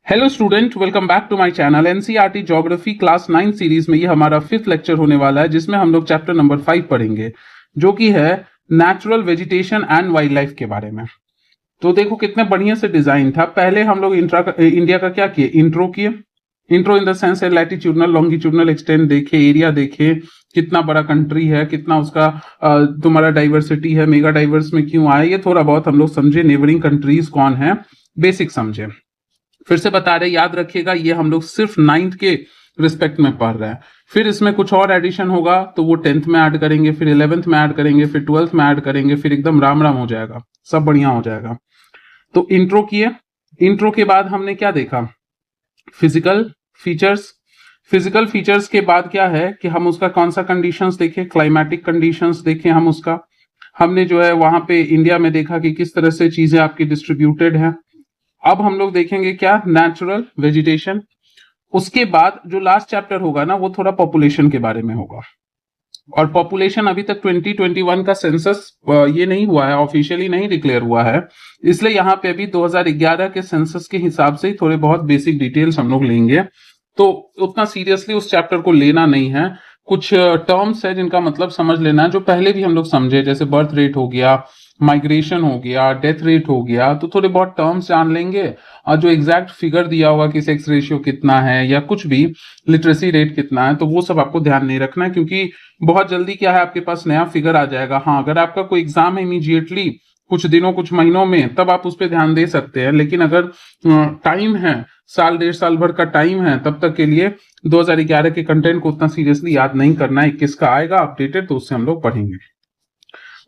Hello student, welcome back to my channel. NCERT geography class 9 series में ये हमारा 5th lecture होने वाला है, जिसमें हम लोग चैप्टर नंबर 5 पढ़ेंगे, जो कि है natural vegetation and wild life के बारे में। तो देखो कितने बढ़िया से डिजाइन था। पहले हम लोग इंडिया का क्या किए, इंट्रो किए। इंट्रो इन द सेंस है लैटिट्यूडनल लॉन्गिट्यूडनल एक्सटेंट देखे, एरिया देखे, कितना बड़ा कंट्री है, कितना उसका तुम्हारा डाइवर्सिटी है, मेगा डाइवर्स में क्यों आया, ये थोड़ा बहुत हम लोग समझे। नेबरिंग कंट्रीज कौन है, बेसिक समझे। फिर से बता रहे, याद रखिएगा ये हम लोग सिर्फ 9th के रिस्पेक्ट में पढ़ रहे हैं। फिर इसमें कुछ और एडिशन होगा तो वो 10th में ऐड करेंगे, फिर 11th में ऐड करेंगे, फिर 12th में ऐड करेंगे, फिर एकदम राम राम हो जाएगा, सब बढ़िया हो जाएगा। तो इंट्रो किए। इंट्रो के बाद हमने क्या देखा, फिजिकल फीचर्स। फिजिकल फीचर्स के बाद क्या है कि हम उसका कौन सा कंडीशंस देखे, क्लाइमेटिक कंडीशंस देखे हम उसका। हमने जो है वहां पे इंडिया में देखा कि किस तरह से चीजें आपकी डिस्ट्रीब्यूटेड हैं। अब हम लोग देखेंगे क्या, नेचुरल वेजिटेशन। उसके बाद जो लास्ट चैप्टर होगा ना, वो थोड़ा पॉपुलेशन के बारे में होगा। और पॉपुलेशन अभी तक 2021 का सेंसस ये नहीं हुआ है, ऑफिशियली नहीं डिक्लेयर हुआ है, इसलिए यहाँ पे अभी 2011 के सेंसस के हिसाब से ही थोड़े बहुत बेसिक डिटेल्स हम लोग लेंगे। तो उतना सीरियसली उस चैप्टर को लेना नहीं है। कुछ टर्म्स है जिनका मतलब समझ लेना है, जो पहले भी हम लोग समझे, जैसे बर्थ रेट हो गया, माइग्रेशन हो गया, डेथ रेट हो गया। तो थोड़े बहुत टर्म्स जान लेंगे, और जो एग्जैक्ट फिगर दिया होगा कि सेक्स रेशियो कितना है या कुछ भी, लिटरेसी रेट कितना है, तो वो सब आपको ध्यान नहीं रखना है, क्योंकि बहुत जल्दी क्या है आपके पास नया फिगर आ जाएगा। हाँ, अगर आपका कोई एग्जाम है इमीडिएटली कुछ दिनों कुछ महीनों में, तब आप उस पर ध्यान दे सकते हैं। लेकिन अगर टाइम है, साल डेढ़ साल भर का टाइम है, तब तक के लिए 2011 के कंटेंट को उतना सीरियसली याद नहीं करना है। 21 का आएगा अपडेटेड, तो उससे हम लोग पढ़ेंगे।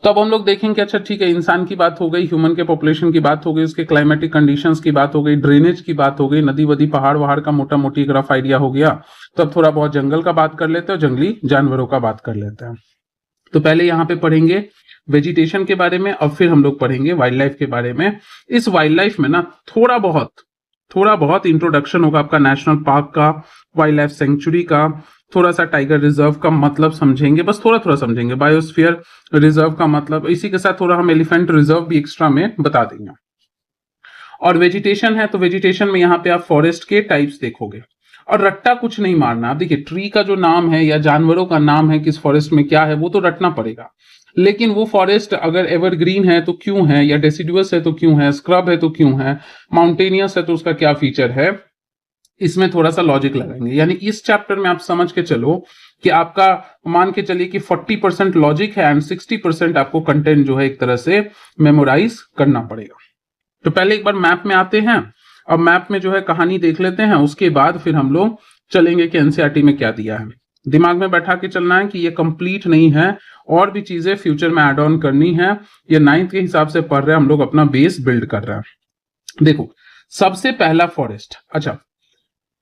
तो अब हम लोग देखेंगे, अच्छा ठीक है, इंसान की बात हो गई, ह्यूमन के पॉपुलेशन की बात हो गई, उसके क्लाइमेटिक कंडीशंस की बात हो गई, ड्रेनेज की बात हो गई, नदी वदी पहाड़ वहाड़ का मोटा मोटी एक रफ आइडिया हो गया। तो अब थोड़ा बहुत जंगल का बात कर लेते हैं और जंगली जानवरों का बात कर लेते हैं। तो पहले यहाँ पे पढ़ेंगे वेजिटेशन के बारे में, और फिर हम लोग पढ़ेंगे वाइल्ड लाइफ के बारे में। इस वाइल्ड लाइफ में ना थोड़ा बहुत इंट्रोडक्शन होगा आपका नेशनल पार्क का, वाइल्ड लाइफ सेंचुरी का, थोड़ा सा टाइगर रिजर्व का मतलब समझेंगे, बस थोड़ा थोड़ा समझेंगे। बायोस्फीयर रिजर्व का मतलब, इसी के साथ थोड़ा हम एलिफेंट रिजर्व भी एक्स्ट्रा में बता देंगे। और वेजिटेशन है तो वेजिटेशन में यहाँ पे आप फॉरेस्ट के टाइप्स देखोगे। और रट्टा कुछ नहीं मारना। आप देखिए, ट्री का जो नाम है या जानवरों का नाम है किस फॉरेस्ट में क्या है, वो तो रटना पड़ेगा। लेकिन वो फॉरेस्ट अगर एवरग्रीन है तो क्यों है, या डेसिडुअस है तो क्यों है, स्क्रब है तो क्यों है, माउंटेनियस है तो उसका क्या फीचर है, इसमें थोड़ा सा लॉजिक लगाएंगे। यानी इस चैप्टर में आप समझ के चलो कि आपका, मान के चलिए कि 40% लॉजिक है एंड 60% आपको कंटेंट जो है एक तरह से मेमोराइज करना पड़ेगा। तो पहले एक बार मैप में आते हैं। अब मैप में जो है कहानी देख लेते हैं, उसके बाद फिर हम लोग चलेंगे कि एनसीईआरटी में क्या दिया है। दिमाग में बैठा के चलना है कि ये कंप्लीट नहीं है, और भी चीजें फ्यूचर में एड ऑन करनी है। ये 9th के हिसाब से पढ़ रहे हैं हम लोग, अपना बेस बिल्ड कर रहे हैं। देखो, सबसे पहला फॉरेस्ट। अच्छा,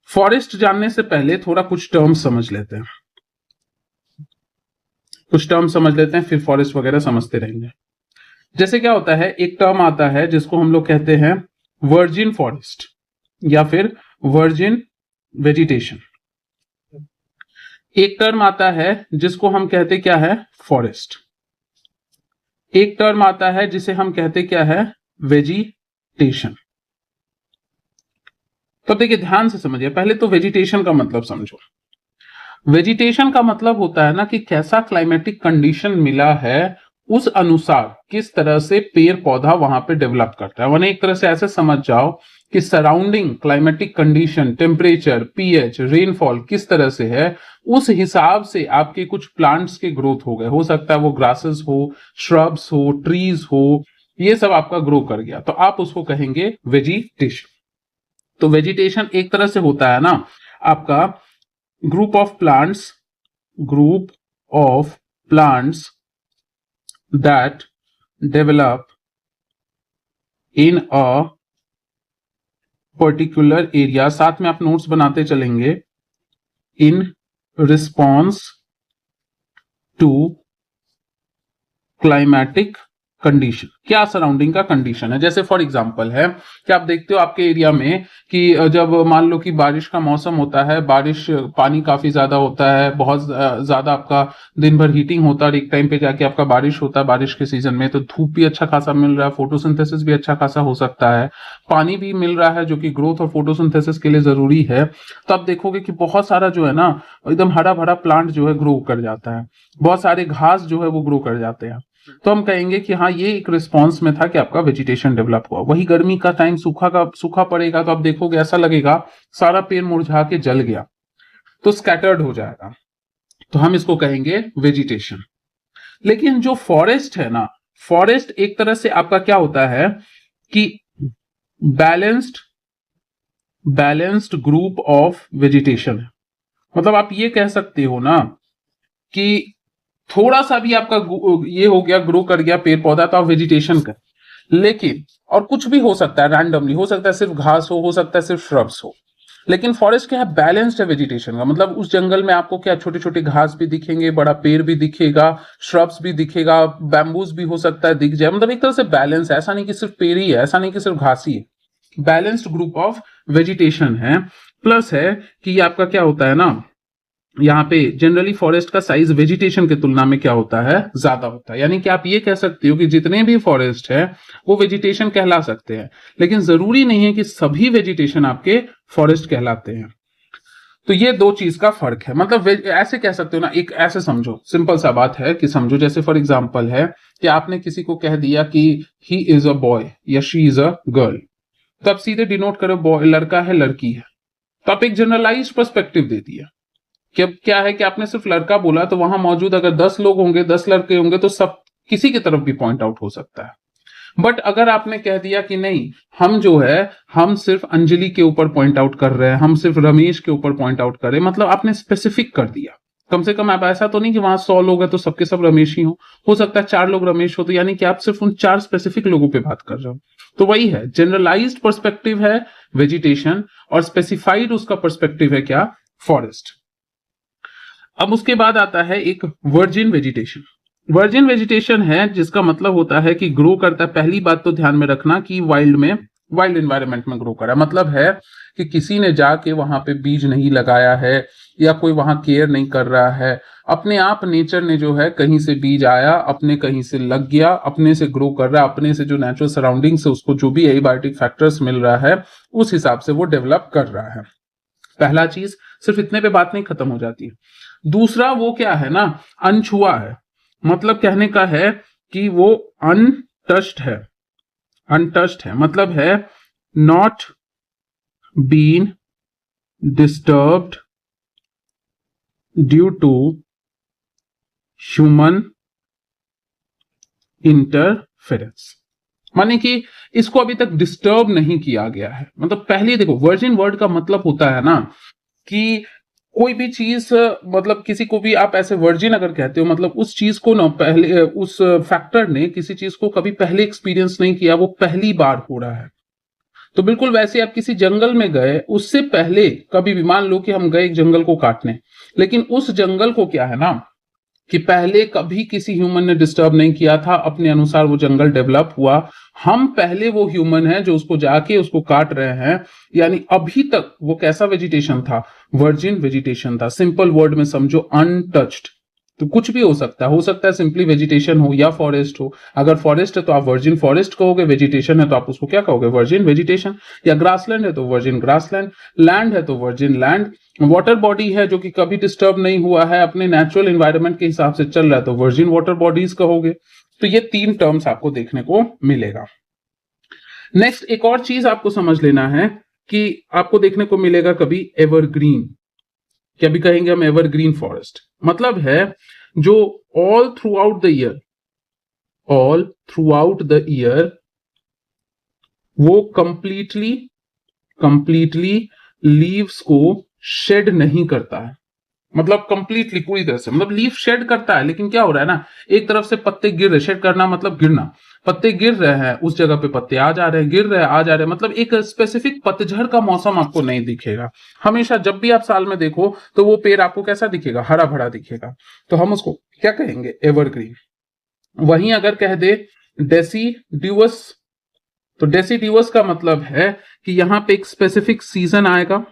फॉरेस्ट जानने से पहले थोड़ा कुछ टर्म्स समझ लेते हैं, फिर फॉरेस्ट वगैरह समझते रहेंगे। जैसे क्या होता है, एक टर्म आता है जिसको हम लोग कहते हैं वर्जिन फॉरेस्ट या फिर वर्जिन वेजिटेशन। एक टर्म आता है जिसको हम कहते क्या है, फॉरेस्ट। एक टर्म आता है जिसे हम कहते क्या है, वेजिटेशन। तो देखिए, ध्यान से समझिए, पहले तो वेजिटेशन का मतलब समझो। वेजिटेशन का मतलब होता है ना कि कैसा क्लाइमेटिक कंडीशन मिला है, उस अनुसार किस तरह से पेड़ पौधा वहां पे डेवलप करता है। मैंने एक तरह से ऐसे समझ जाओ कि surrounding climatic condition, temperature, pH, rainfall किस तरह से है, उस हिसाब से आपके कुछ प्लांट्स के ग्रोथ हो गए। हो सकता है वो ग्रासेस हो, श्रब्स हो, ट्रीज हो, ये सब आपका ग्रो कर गया, तो आप उसको कहेंगे वेजिटेशन। तो वेजिटेशन एक तरह से होता है ना आपका group of plants that develop in a particular area। साथ में आप नोट्स बनाते चलेंगे। in response to climatic condition, क्या सराउंडिंग का कंडीशन है। जैसे फॉर एग्जांपल है कि आप देखते हो आपके एरिया में कि जब मान लो कि बारिश का मौसम होता है, बारिश पानी काफी ज्यादा होता है, बहुत ज्यादा आपका दिन भर हीटिंग होता है और एक टाइम पे जाके आपका बारिश होता है, बारिश के सीजन में तो धूप भी अच्छा खासा मिल रहा है, फोटोसिंथेसिस भी अच्छा खासा हो सकता है, पानी भी मिल रहा है जो कि ग्रोथ और फोटोसिंथेसिस के लिए जरूरी है। तो आप देखोगे कि बहुत सारा जो है ना एकदम हरा भरा प्लांट जो है ग्रो कर जाता है, बहुत सारे घास जो है वो ग्रो कर जाते हैं। तो हम कहेंगे कि हाँ ये एक रिस्पॉन्स में था कि आपका वेजिटेशन डेवलप हुआ। वही गर्मी का टाइम सूखा पड़ेगा तो आप देखोगे ऐसा लगेगा सारा पेड़ मुरझा के जल गया, तो स्कैटर्ड हो जाएगा, तो हम इसको कहेंगे वेजिटेशन। लेकिन जो फॉरेस्ट है ना, फॉरेस्ट एक तरह से आपका क्या होता है कि balanced balanced group of vegetation है। मतलब आप ये कह सकते हो ना कि थोड़ा सा भी आपका ये हो गया, ग्रो कर गया पेड़ पौधा, तो आप वेजिटेशन कर। लेकिन और कुछ भी हो सकता है, रैंडमली हो सकता है, सिर्फ घास हो सकता है सिर्फ श्रब्स हो। लेकिन फॉरेस्ट क्या है, बैलेंस्ड है वेजिटेशन का। मतलब उस जंगल में आपको क्या छोटे छोटे घास भी दिखेंगे, बड़ा पेड़ भी दिखेगा, श्रब्स भी दिखेगा, बैम्बूज भी हो सकता है दिख जाए। मतलब एक तरह से बैलेंस है, ऐसा नहीं कि सिर्फ पेड़ ही है, ऐसा नहीं कि सिर्फ घास ही है, बैलेंस्ड ग्रुप ऑफ वेजिटेशन है। प्लस है कि ये आपका क्या होता है ना, यहाँ पे जनरली फॉरेस्ट का साइज वेजिटेशन की तुलना में क्या होता है, ज्यादा होता है। यानी कि आप ये कह सकते हो कि जितने भी फॉरेस्ट है वो वेजिटेशन कहला सकते हैं, लेकिन जरूरी नहीं है कि सभी वेजिटेशन आपके फॉरेस्ट कहलाते हैं। तो ये दो चीज का फर्क है। मतलब ऐसे कह सकते हो ना, एक ऐसे समझो, सिंपल सा बात है कि समझो, जैसे फॉर एग्जाम्पल है कि आपने किसी को कह दिया कि ही इज अ बॉय या शी इज अ गर्ल, तो आप सीधे डिनोट करो बॉय लड़का है लड़की है, तो आप एक जनरलाइज पर्सपेक्टिव दे दिया कि अब क्या है कि आपने सिर्फ लड़का बोला तो वहां मौजूद अगर 10 लोग होंगे, 10 लड़के होंगे, तो सब किसी की तरफ भी पॉइंट आउट हो सकता है। बट अगर आपने कह दिया कि नहीं, हम जो है हम सिर्फ अंजलि के ऊपर पॉइंट आउट कर रहे हैं, हम सिर्फ रमेश के ऊपर पॉइंट आउट कर रहे हैं, मतलब आपने स्पेसिफिक कर दिया। कम से कम आप ऐसा तो नहीं कि वहां 100 लोग हैं तो सबके सब रमेश ही हो सकता है 4 लोग रमेश हो, तो यानी कि आप सिर्फ उन 4 स्पेसिफिक लोगों पे बात कर रहे हो। तो वही है, जनरलाइज्ड पर्सपेक्टिव है वेजिटेशन, और स्पेसिफाइड उसका पर्सपेक्टिव है क्या, फॉरेस्ट। अब उसके बाद आता है एक वर्जिन वेजिटेशन। वर्जिन वेजिटेशन है जिसका मतलब होता है कि ग्रो करता है। पहली बात तो ध्यान में रखना कि वाइल्ड एनवायरनमेंट में ग्रो करा, मतलब है कि किसी ने जाके वहां पे बीज नहीं लगाया है या कोई वहां केयर नहीं कर रहा है, अपने आप नेचर ने जो है कहीं से बीज आया, अपने कहीं से लग गया, अपने से ग्रो कर रहा है, अपने से जो नेचुरल सराउंडिंग से उसको जो भी एबायोटिक फैक्टर्स मिल रहा है उस हिसाब से वो डेवलप कर रहा है। पहला चीज, सिर्फ इतने पे बात नहीं खत्म हो जाती है। दूसरा वो क्या है ना, अनछुआ है। मतलब कहने का है कि वो अनटच्ड है। अनटच्ड है मतलब है not been disturbed due to human interference. माने कि इसको अभी तक डिस्टर्ब नहीं किया गया है। मतलब पहले देखो, वर्जिन वर्ड का मतलब होता है ना कि कोई भी चीज, मतलब किसी को भी आप ऐसे वर्जिन अगर कहते हो, मतलब उस चीज को ना पहले, उस फैक्टर ने किसी चीज को कभी पहले एक्सपीरियंस नहीं किया, वो पहली बार हो रहा है। तो बिल्कुल वैसे आप किसी जंगल में गए, उससे पहले कभी भी मान लो कि हम गए एक जंगल को काटने, लेकिन उस जंगल को क्या है ना कि पहले कभी किसी ह्यूमन ने डिस्टर्ब नहीं किया था, अपने अनुसार वो जंगल डेवलप हुआ। हम पहले वो ह्यूमन है जो उसको जाके उसको काट रहे हैं। यानी अभी तक वो कैसा वेजिटेशन था, वर्जिन वेजिटेशन था। सिंपल वर्ड में समझो, अनटच्ड। तो कुछ भी हो सकता है सिंपली वेजिटेशन हो या फॉरेस्ट हो। अगर फॉरेस्ट है तो आप वर्जिन फॉरेस्ट कहोगे, वेजिटेशन है तो आप उसको क्या कहोगे, वर्जिन वेजिटेशन। या ग्रासलैंड है तो वर्जिन ग्रासलैंड, लैंड है तो वर्जिन लैंड, वाटर बॉडी है जो कि कभी डिस्टर्ब नहीं हुआ है, अपने नेचुरल एनवायरनमेंट के हिसाब से चल रहा है तो वर्जिन वाटर बॉडीज कहोगे। तो ये 3 टर्म्स आपको देखने को मिलेगा। नेक्स्ट एक और चीज आपको समझ लेना है कि आपको देखने को मिलेगा कभी एवरग्रीन, क्या भी कहेंगे हम एवरग्रीन फॉरेस्ट। मतलब है जो all through out the year वो कंप्लीटली लीव्स को शेड नहीं करता है। मतलब कंप्लीटली पूरी तरह से, मतलब लीफ शेड करता है, लेकिन क्या हो रहा है ना, एक तरफ से पत्ते गिर रहे, शेड करना मतलब गिरना, पत्ते गिर रहे हैं, उस जगह पे पत्ते आ जा रहे हैं, गिर रहे हैं आ जा रहे हैं। मतलब एक स्पेसिफिक पतझड़ का मौसम आपको नहीं दिखेगा। हमेशा जब भी आप साल में देखो तो वो पेड़ आपको कैसा दिखेगा, हरा भरा दिखेगा। तो हम उसको क्या कहेंगे, एवरग्रीन। वहीं अगर कह दे डेसिड्यूअस। तो डेसिड्यूअस का मतलब है कि यहां पे एक स्पेसिफिक सीजन आएगा।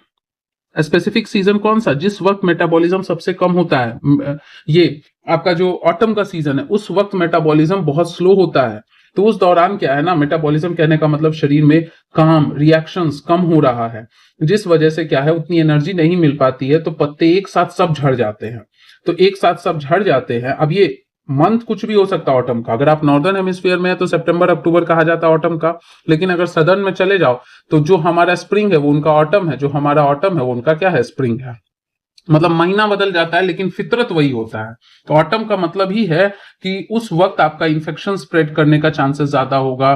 स्पेसिफिक सीजन कौन सा? जिस वक्त मेटाबॉलिज्म सबसे कम होता है, ये आपका जो ऑटम का सीजन है, उस वक्त मेटाबॉलिज्म बहुत स्लो होता है। तो उस दौरान क्या है ना, मेटाबॉलिज्म कहने का मतलब शरीर में काम, रिएक्शंस कम हो रहा है, जिस वजह से क्या है, उतनी एनर्जी नहीं मिल पाती है, तो पत्ते एक साथ सब झड़ जाते हैं। तो एक साथ सब झड़ जाते हैं। अब ये मंथ कुछ भी हो सकता है ऑटम का। अगर आप नॉर्दर्न हेमिस्फीयर में है तो सितंबर अक्टूबर कहा जाता है ऑटम का, लेकिन अगर सदर्न में चले जाओ तो जो हमारा स्प्रिंग है वो उनका ऑटम है, जो हमारा ऑटम है वो उनका क्या है, स्प्रिंग है। मतलब महीना बदल जाता है लेकिन फितरत वही होता है। तो ऑटम का मतलब ही है कि उस वक्त आपका इंफेक्शन स्प्रेड करने का चांसेस ज्यादा होगा,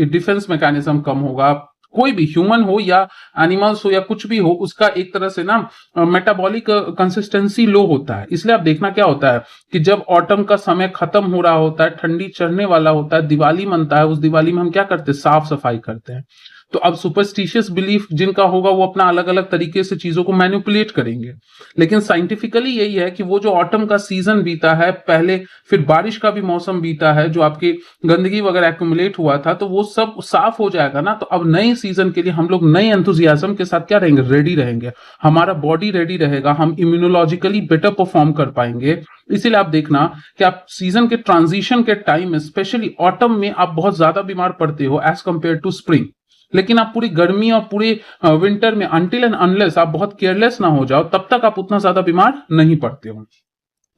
डिफेंस मैकेनिज्म कम होगा। कोई भी ह्यूमन हो या एनिमल्स हो या कुछ भी हो, उसका एक तरह से ना मेटाबॉलिक कंसिस्टेंसी लो होता है। इसलिए आप देखना क्या होता है कि जब ऑटम का समय खत्म हो रहा होता है, ठंडी चढ़ने वाला होता है, दिवाली मनता है, उस दिवाली में हम क्या करते हैं, साफ सफाई करते हैं। तो अब सुपरस्टिशियस बिलीफ जिनका होगा वो अपना अलग अलग तरीके से चीजों को मैनिपुलेट करेंगे, लेकिन साइंटिफिकली यही है कि वो जो ऑटम का सीजन बीता है पहले, फिर बारिश का भी मौसम बीता है, जो आपकी गंदगी वगैरह एक्यूमुलेट हुआ था, तो वो सब साफ हो जाएगा ना। तो अब नए सीजन के लिए हम लोग नए एंथुजियाज्म के साथ क्या रहेंगे, रेडी रहेंगे। हमारा बॉडी रेडी रहेगा, हम इम्यूनोलॉजिकली बेटर परफॉर्म कर पाएंगे। इसीलिए आप देखना कि आप सीजन के ट्रांजिशन के टाइम में, स्पेशली ऑटम में, आप बहुत ज्यादा बीमार पड़ते हो एज कंपेयर टू स्प्रिंग। लेकिन आप पूरी गर्मी और पूरे विंटर में, अनटिल एंड अनलेस आप बहुत केयरलेस ना हो जाओ, तब तक आप उतना ज्यादा बीमार नहीं पड़ते हो।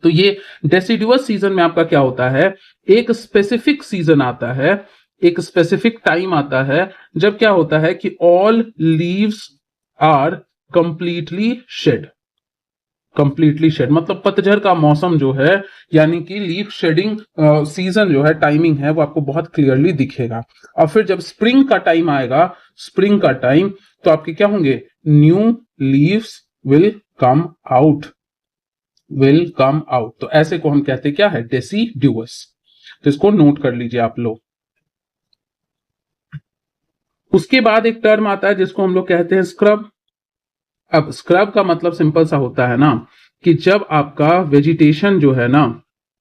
तो ये डेसिडुअस सीजन में आपका क्या होता है, एक स्पेसिफिक सीजन आता है, एक स्पेसिफिक टाइम आता है, जब क्या होता है कि all leaves are completely shed. Completely shed मतलब पतझड़ का मौसम जो है, यानी कि लीफ शेडिंग सीजन जो है, टाइमिंग है, वो आपको बहुत क्लियरली दिखेगा। और फिर जब स्प्रिंग का टाइम आएगा, स्प्रिंग का टाइम, तो आपके क्या होंगे, new leaves will come out, will come out. तो ऐसे को हम कहते हैं क्या है, डेसिड्यूअस। तो इसको नोट कर लीजिए आप लोग। उसके बाद एक टर्म आता है जिसको हम लोग कहते हैं स्क्रब। अब स्क्रब का मतलब सिंपल सा होता है ना, कि जब आपका वेजिटेशन जो है ना,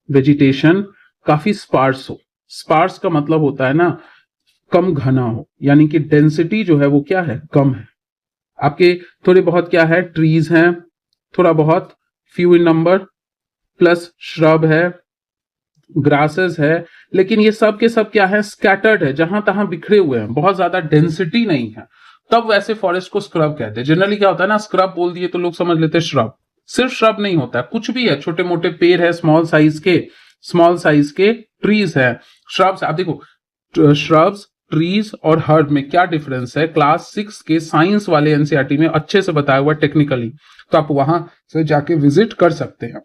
वेजिटेशन काफी स्पार्स हो। स्पार्स का मतलब होता है ना, कम घना हो, यानी कि डेंसिटी जो है वो क्या है, कम है। आपके थोड़े बहुत क्या है, ट्रीज हैं, थोड़ा बहुत few in number, plus shrub है, ग्रासेस है, लेकिन ये सब के सब क्या है, स्कैटर्ड है, जहां तहां बिखरे हुए हैं, बहुत ज्यादा डेंसिटी नहीं है। तब वैसे फॉरेस्ट को स्क्रब कहते हैं। जनरली क्या होता है ना, स्क्रब बोल दिए तो लोग समझ लेते हैं श्रब। सिर्फ श्रब नहीं होता है, कुछ भी है, छोटे मोटे पेड़ है, स्मॉल साइज के ट्रीज है, श्रब्स। आप देखो श्रब्स, ट्रीज और हर्ब में क्या डिफरेंस है, क्लास 6 के साइंस वाले एनसीईआरटी में अच्छे से बताया हुआ टेक्निकली, तो आप वहां से जाके विजिट कर सकते हैं।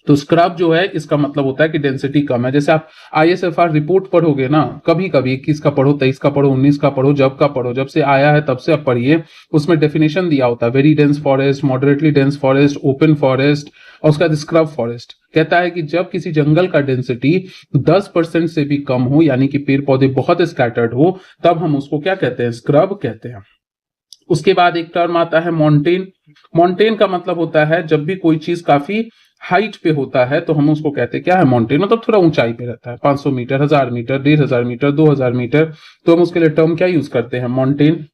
तो स्क्रब जो है, इसका मतलब होता है कि डेंसिटी कम है। जैसे आप आईएसएफआर रिपोर्ट पढ़ोगे ना, कभी कभी 21 का पढ़ो, 23 का पढ़ो, 19 का पढ़ो, जब का पढ़ो, जब से आया है तब से आप पढ़िए, उसमें डेफिनेशन दिया होता है, very dense forest, moderately dense forest, open forest, और उसका स्क्रब फॉरेस्ट। कहता है कि जब किसी जंगल का डेंसिटी 10% से भी कम हो, यानी कि पेड़ पौधे बहुत स्कैटर्ड हो, तब हम उसको क्या कहते हैं, स्क्रब कहते हैं। उसके बाद एक टर्म आता है मॉन्टेन। मॉन्टेन का मतलब होता है जब भी कोई चीज काफी हाइट पे होता है तो हम उसको कहते हैं क्या है, माउंटेन। मतलब थोड़ा ऊंचाई पे रहता है, 500 मीटर, 1000 मीटर, 1500 मीटर, 2000 मीटर, तो हम उसके लिए टर्म क्या यूज करते हैं, माउंटेन।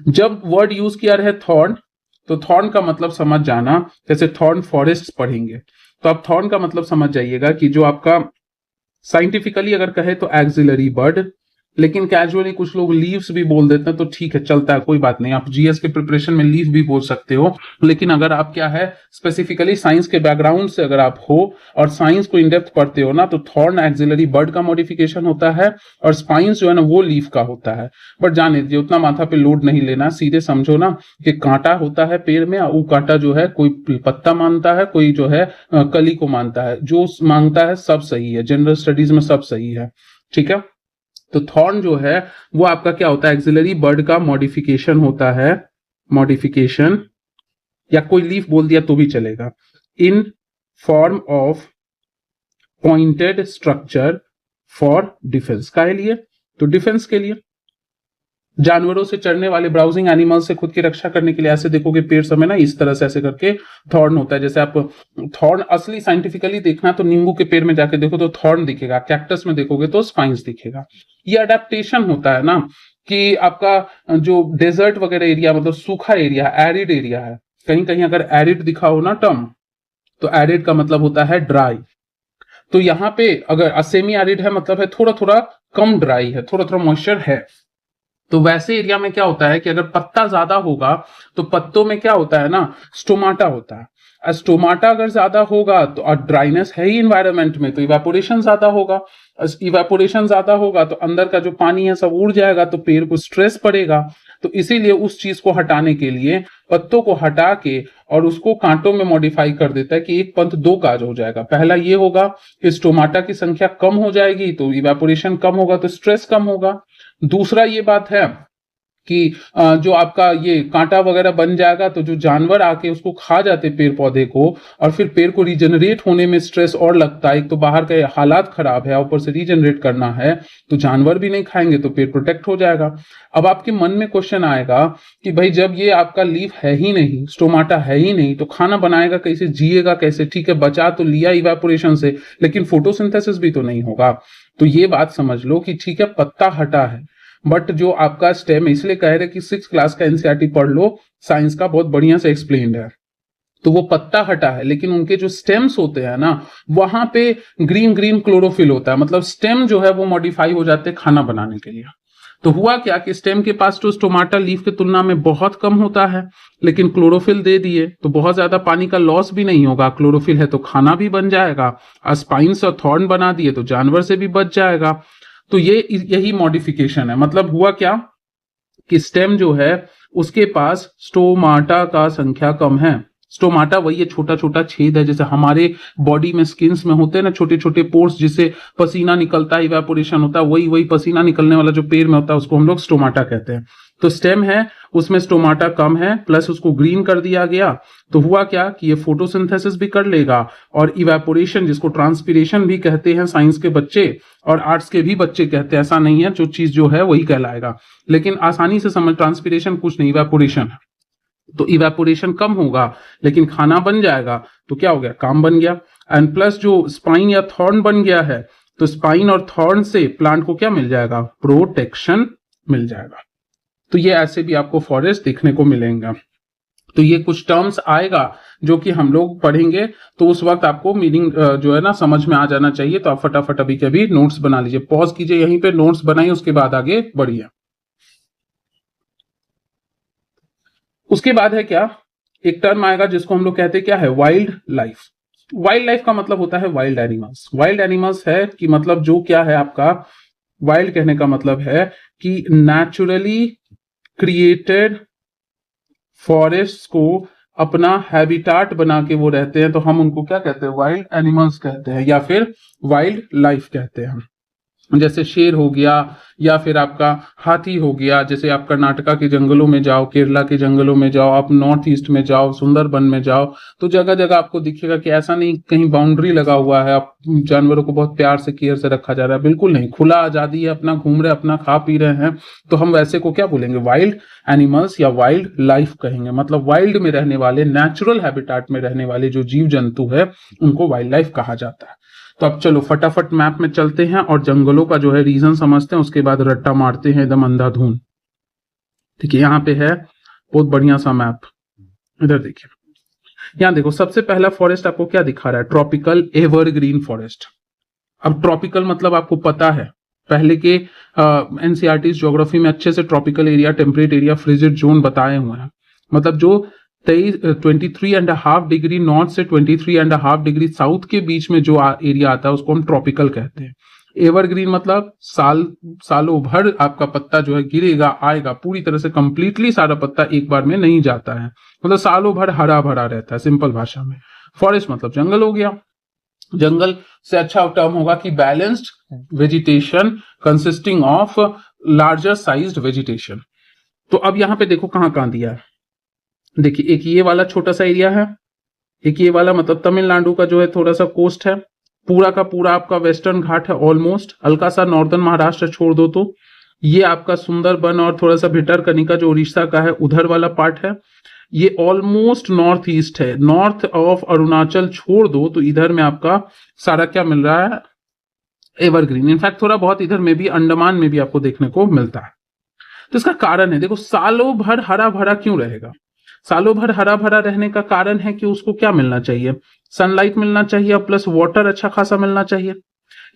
जब वर्ड यूज किया रहे थॉर्न, तो थॉर्न का मतलब समझ जाना, जैसे थॉर्न फॉरेस्ट पढ़ेंगे तो आप थॉर्न का मतलब समझ जाइएगा कि जो आपका साइंटिफिकली अगर कहे तो एक्सिलरी बर्ड, लेकिन कैजुअली कुछ लोग लीव्स भी बोल देते हैं, तो ठीक है, चलता है, कोई बात नहीं। आप जीएस के प्रिपरेशन में लीव भी बोल सकते हो, लेकिन अगर आप क्या है, स्पेसिफिकली साइंस के बैकग्राउंड से अगर आप हो और साइंस को इन डेप्थ पढ़ते हो ना, तो थॉर्न एक्सिलरी बर्ड का मॉडिफिकेशन होता है, और स्पाइंस जो है ना वो लीफ का होता है। बट जाने दीजिए, उतना माथा पे लोड नहीं लेना, सीधे समझो ना कि कांटा होता है पेड़ में, वो कांटा जो है कोई पत्ता मानता है, कोई जो है कली को मानता है, जो मांगता है सब सही है, जनरल स्टडीज में सब सही है, ठीक है। तो थॉर्न जो है वो आपका क्या होता है, एक्सिलरी बर्ड का मॉडिफिकेशन होता है, मॉडिफिकेशन, या कोई लीफ बोल दिया तो भी चलेगा, in form of pointed structure for defence. काहे लिए, तो डिफेंस के लिए। जानवरों से, चढ़ने वाले ब्राउजिंग एनिमल्स से खुद की रक्षा करने के लिए ऐसे देखोगे पेड़ समय ना इस तरह से ऐसे करके थॉर्न होता है। जैसे आप थॉर्न असली साइंटिफिकली देखना तो नींबू के पेड़ में जाके देखो तो थॉर्न दिखेगा, कैक्टस में देखोगे तो स्पाइंस दिखेगा। ये अडेप्टेशन होता है ना कि आपका जो डेजर्ट वगैरह एरिया, मतलब सूखा एरिया, एरिड एरिया है, कहीं कहीं अगर एरिड दिखा हो ना टर्म, तो एरिड का मतलब होता है ड्राई। तो यहाँ पे अगर असेमी एरिड है मतलब है थोड़ा थोड़ा कम ड्राई है, थोड़ा थोड़ा मॉइस्चर है। तो वैसे एरिया में क्या होता है कि अगर पत्ता ज्यादा होगा तो पत्तों में क्या होता है ना, स्टोमाटा होता है। स्टोमाटा अगर ज्यादा होगा तो, और ड्राइनेस है ही इन्वायरमेंट में, तो इवेपोरेशन ज्यादा होगा। इवेपोरेशन ज्यादा होगा तो अंदर का जो पानी है सब उड़ जाएगा, तो पेड़ को स्ट्रेस पड़ेगा। तो इसीलिए उस चीज को हटाने के लिए पत्तों को हटा के और उसको कांटों में मॉडिफाई कर देता है कि एक पंथ दो काज हो जाएगा। पहला ये होगा कि स्टोमाटा की संख्या कम हो जाएगी तो इवेपोरेशन कम होगा तो स्ट्रेस कम होगा। दूसरा ये बात है कि जो आपका ये कांटा वगैरह बन जाएगा तो जो जानवर आके उसको खा जाते पेड़ पौधे को, और फिर पेड़ को रीजनरेट होने में स्ट्रेस और लगता है। एक तो बाहर का हालात खराब है, ऊपर से रीजनरेट करना है, तो जानवर भी नहीं खाएंगे तो पेड़ प्रोटेक्ट हो जाएगा। अब आपके मन में क्वेश्चन आएगा कि भाई जब ये आपका लीफ है ही नहीं, स्टोमाटा है ही नहीं, तो खाना बनाएगा कैसे, जिएगा कैसे? ठीक है, बचा तो लिया इवेपोरेशन से, लेकिन फोटोसिंथेसिस भी तो नहीं होगा। तो ये बात समझ लो कि ठीक है पत्ता हटा है, बट जो आपका स्टेम है, इसलिए कह रहे कि 6th क्लास का एनसीईआरटी पढ़ लो, साइंस का बहुत बढ़िया से एक्सप्लेन्ड है। तो वो पत्ता हटा है, लेकिन उनके जो स्टेम्स होते हैं ना, वहां पे ग्रीन ग्रीन क्लोरोफिल होता है, मतलब स्टेम जो है वो मॉडिफाई हो जाते हैं खाना बनाने के लिए। तो हुआ क्या कि स्टेम के पास तो स्टोमाटा लीफ की तुलना में बहुत कम होता है, लेकिन क्लोरोफिल दे दिए तो बहुत ज्यादा पानी का लॉस भी नहीं होगा, क्लोरोफिल है तो खाना भी बन जाएगा। स्पाइंस और थॉर्न बना दिए तो जानवर से भी बच जाएगा। तो ये यही मॉडिफिकेशन है। मतलब हुआ क्या कि स्टेम जो है उसके पास स्टोमाटा का संख्या कम है। स्टोमाटा वही है, छोटा छोटा छेद है, जैसे हमारे बॉडी में स्किन्स में होते हैं ना छोटे छोटे पोर्स, जिससे पसीना निकलता है, इवेपोरेशन होता है, वही वही पसीना निकलने वाला जो पेड़ में होता है उसको हम लोग स्टोमाटा कहते हैं। तो स्टेम है उसमें स्टोमाटा कम है, प्लस उसको ग्रीन कर दिया गया। तो हुआ क्या कि ये फोटोसिंथेसिस भी कर लेगा, और इवेपोरेशन, जिसको ट्रांसपीरेशन भी कहते हैं साइंस के बच्चे और आर्ट्स के भी बच्चे कहते हैं, ऐसा नहीं है, जो चीज जो है वही कहलाएगा, लेकिन आसानी से समझ, ट्रांसपीरेशन कुछ नहीं, इवेपोरेशन है। तो इवेपोरेशन कम होगा लेकिन खाना बन जाएगा, तो क्या हो गया, काम बन गया। एंड प्लस जो स्पाइन या थॉर्न बन गया है, तो स्पाइन और थॉर्न से प्लांट को क्या मिल जाएगा, प्रोटेक्शन मिल जाएगा। तो ये ऐसे भी आपको फॉरेस्ट देखने को मिलेंगे। तो ये कुछ टर्म्स आएगा जो कि हम लोग पढ़ेंगे, तो उस वक्त आपको मीनिंग जो है ना समझ में आ जाना चाहिए। तो आप फटाफट अभी के अभी नोट्स बना लीजिए, पॉज कीजिए यहीं पे, नोट्स बनाइए, उसके बाद आगे बढ़िए। उसके बाद है क्या, एक टर्म आएगा जिसको हम लोग कहते हैं क्या है, वाइल्ड लाइफ। वाइल्ड लाइफ का मतलब होता है वाइल्ड एनिमल्स। वाइल्ड एनिमल्स है कि मतलब जो क्या है आपका, वाइल्ड कहने का मतलब है कि नेचुरली क्रिएटेड फॉरेस्ट को अपना हैबिटाट बना के वो रहते हैं, तो हम उनको क्या कहते हैं, वाइल्ड एनिमल्स कहते हैं, या फिर वाइल्ड लाइफ कहते हैं। जैसे शेर हो गया, या फिर आपका हाथी हो गया। जैसे आप कर्नाटका के जंगलों में जाओ, केरला के जंगलों में जाओ, आप नॉर्थ ईस्ट में जाओ, सुंदरबन में जाओ, तो जगह जगह आपको दिखेगा कि ऐसा नहीं कहीं बाउंड्री लगा हुआ है, आप जानवरों को बहुत प्यार से केयर से रखा जा रहा है, बिल्कुल नहीं, खुला आजादी है, अपना घूम रहे, अपना खा पी रहे हैं। तो हम वैसे को क्या बोलेंगे, वाइल्ड एनिमल्स या वाइल्ड लाइफ कहेंगे। मतलब वाइल्ड में रहने वाले, नेचुरल हैबिटाट में रहने वाले जो जीव जंतु है उनको वाइल्ड लाइफ कहा जाता है। तो अब चलो फटाफट मैप में चलते हैं और जंगलों का जो है रीजन समझते हैं, उसके बाद रट्टा मारते हैं एकदम अंधाधुन। ठीक है, यहाँ पे है बहुत बढ़िया सा मैप, इधर देखिए, यहाँ देखो सबसे पहला फॉरेस्ट आपको क्या दिखा रहा है, ट्रॉपिकल एवरग्रीन फॉरेस्ट। अब ट्रॉपिकल मतलब आपको पता है, पहले के एनसीईआरटी ज्योग्राफी में अच्छे से tropical area, temperate area, frigid zone बताए हुए हैं। मतलब जो 23.5 डिग्री नॉर्थ से 23.5 डिग्री साउथ के बीच में जो एरिया आता है उसको हम ट्रॉपिकल कहते हैं। एवरग्रीन मतलब सालों भर आपका पत्ता जो है गिरेगा, आएगा, पूरी तरह से कंप्लीटली सारा पत्ता एक बार में नहीं जाता है, मतलब सालों भर हरा भरा रहता है, सिंपल भाषा में। फॉरेस्ट मतलब जंगल हो गया। जंगल से अच्छा टर्म होगा कि balanced vegetation consisting of larger sized vegetation. तो अब यहां पे देखो कहां कहां दिया है, देखिए एक ये वाला छोटा सा एरिया है, एक ये वाला मतलब तमिलनाडु का जो है थोड़ा सा कोस्ट है, पूरा का पूरा आपका वेस्टर्न घाट है ऑलमोस्ट, हल्का सा नॉर्दर्न महाराष्ट्र छोड़ दो तो ये आपका सुंदरबन और थोड़ा सा भितरकनिका जो उड़ीसा का है उधर वाला पार्ट है। ये ऑलमोस्ट नॉर्थ ईस्ट है, नॉर्थ ऑफ अरुणाचल छोड़ दो तो इधर में आपका सारा क्या मिल रहा है, एवरग्रीन। इनफैक्ट थोड़ा बहुत इधर में भी, अंडमान में भी आपको देखने को मिलता है। तो इसका कारण है, देखो सालों भर हरा भरा क्यों रहेगा, सालों भर हरा भरा रहने का कारण है कि उसको क्या मिलना चाहिए, सनलाइट मिलना चाहिए प्लस वाटर अच्छा खासा मिलना चाहिए।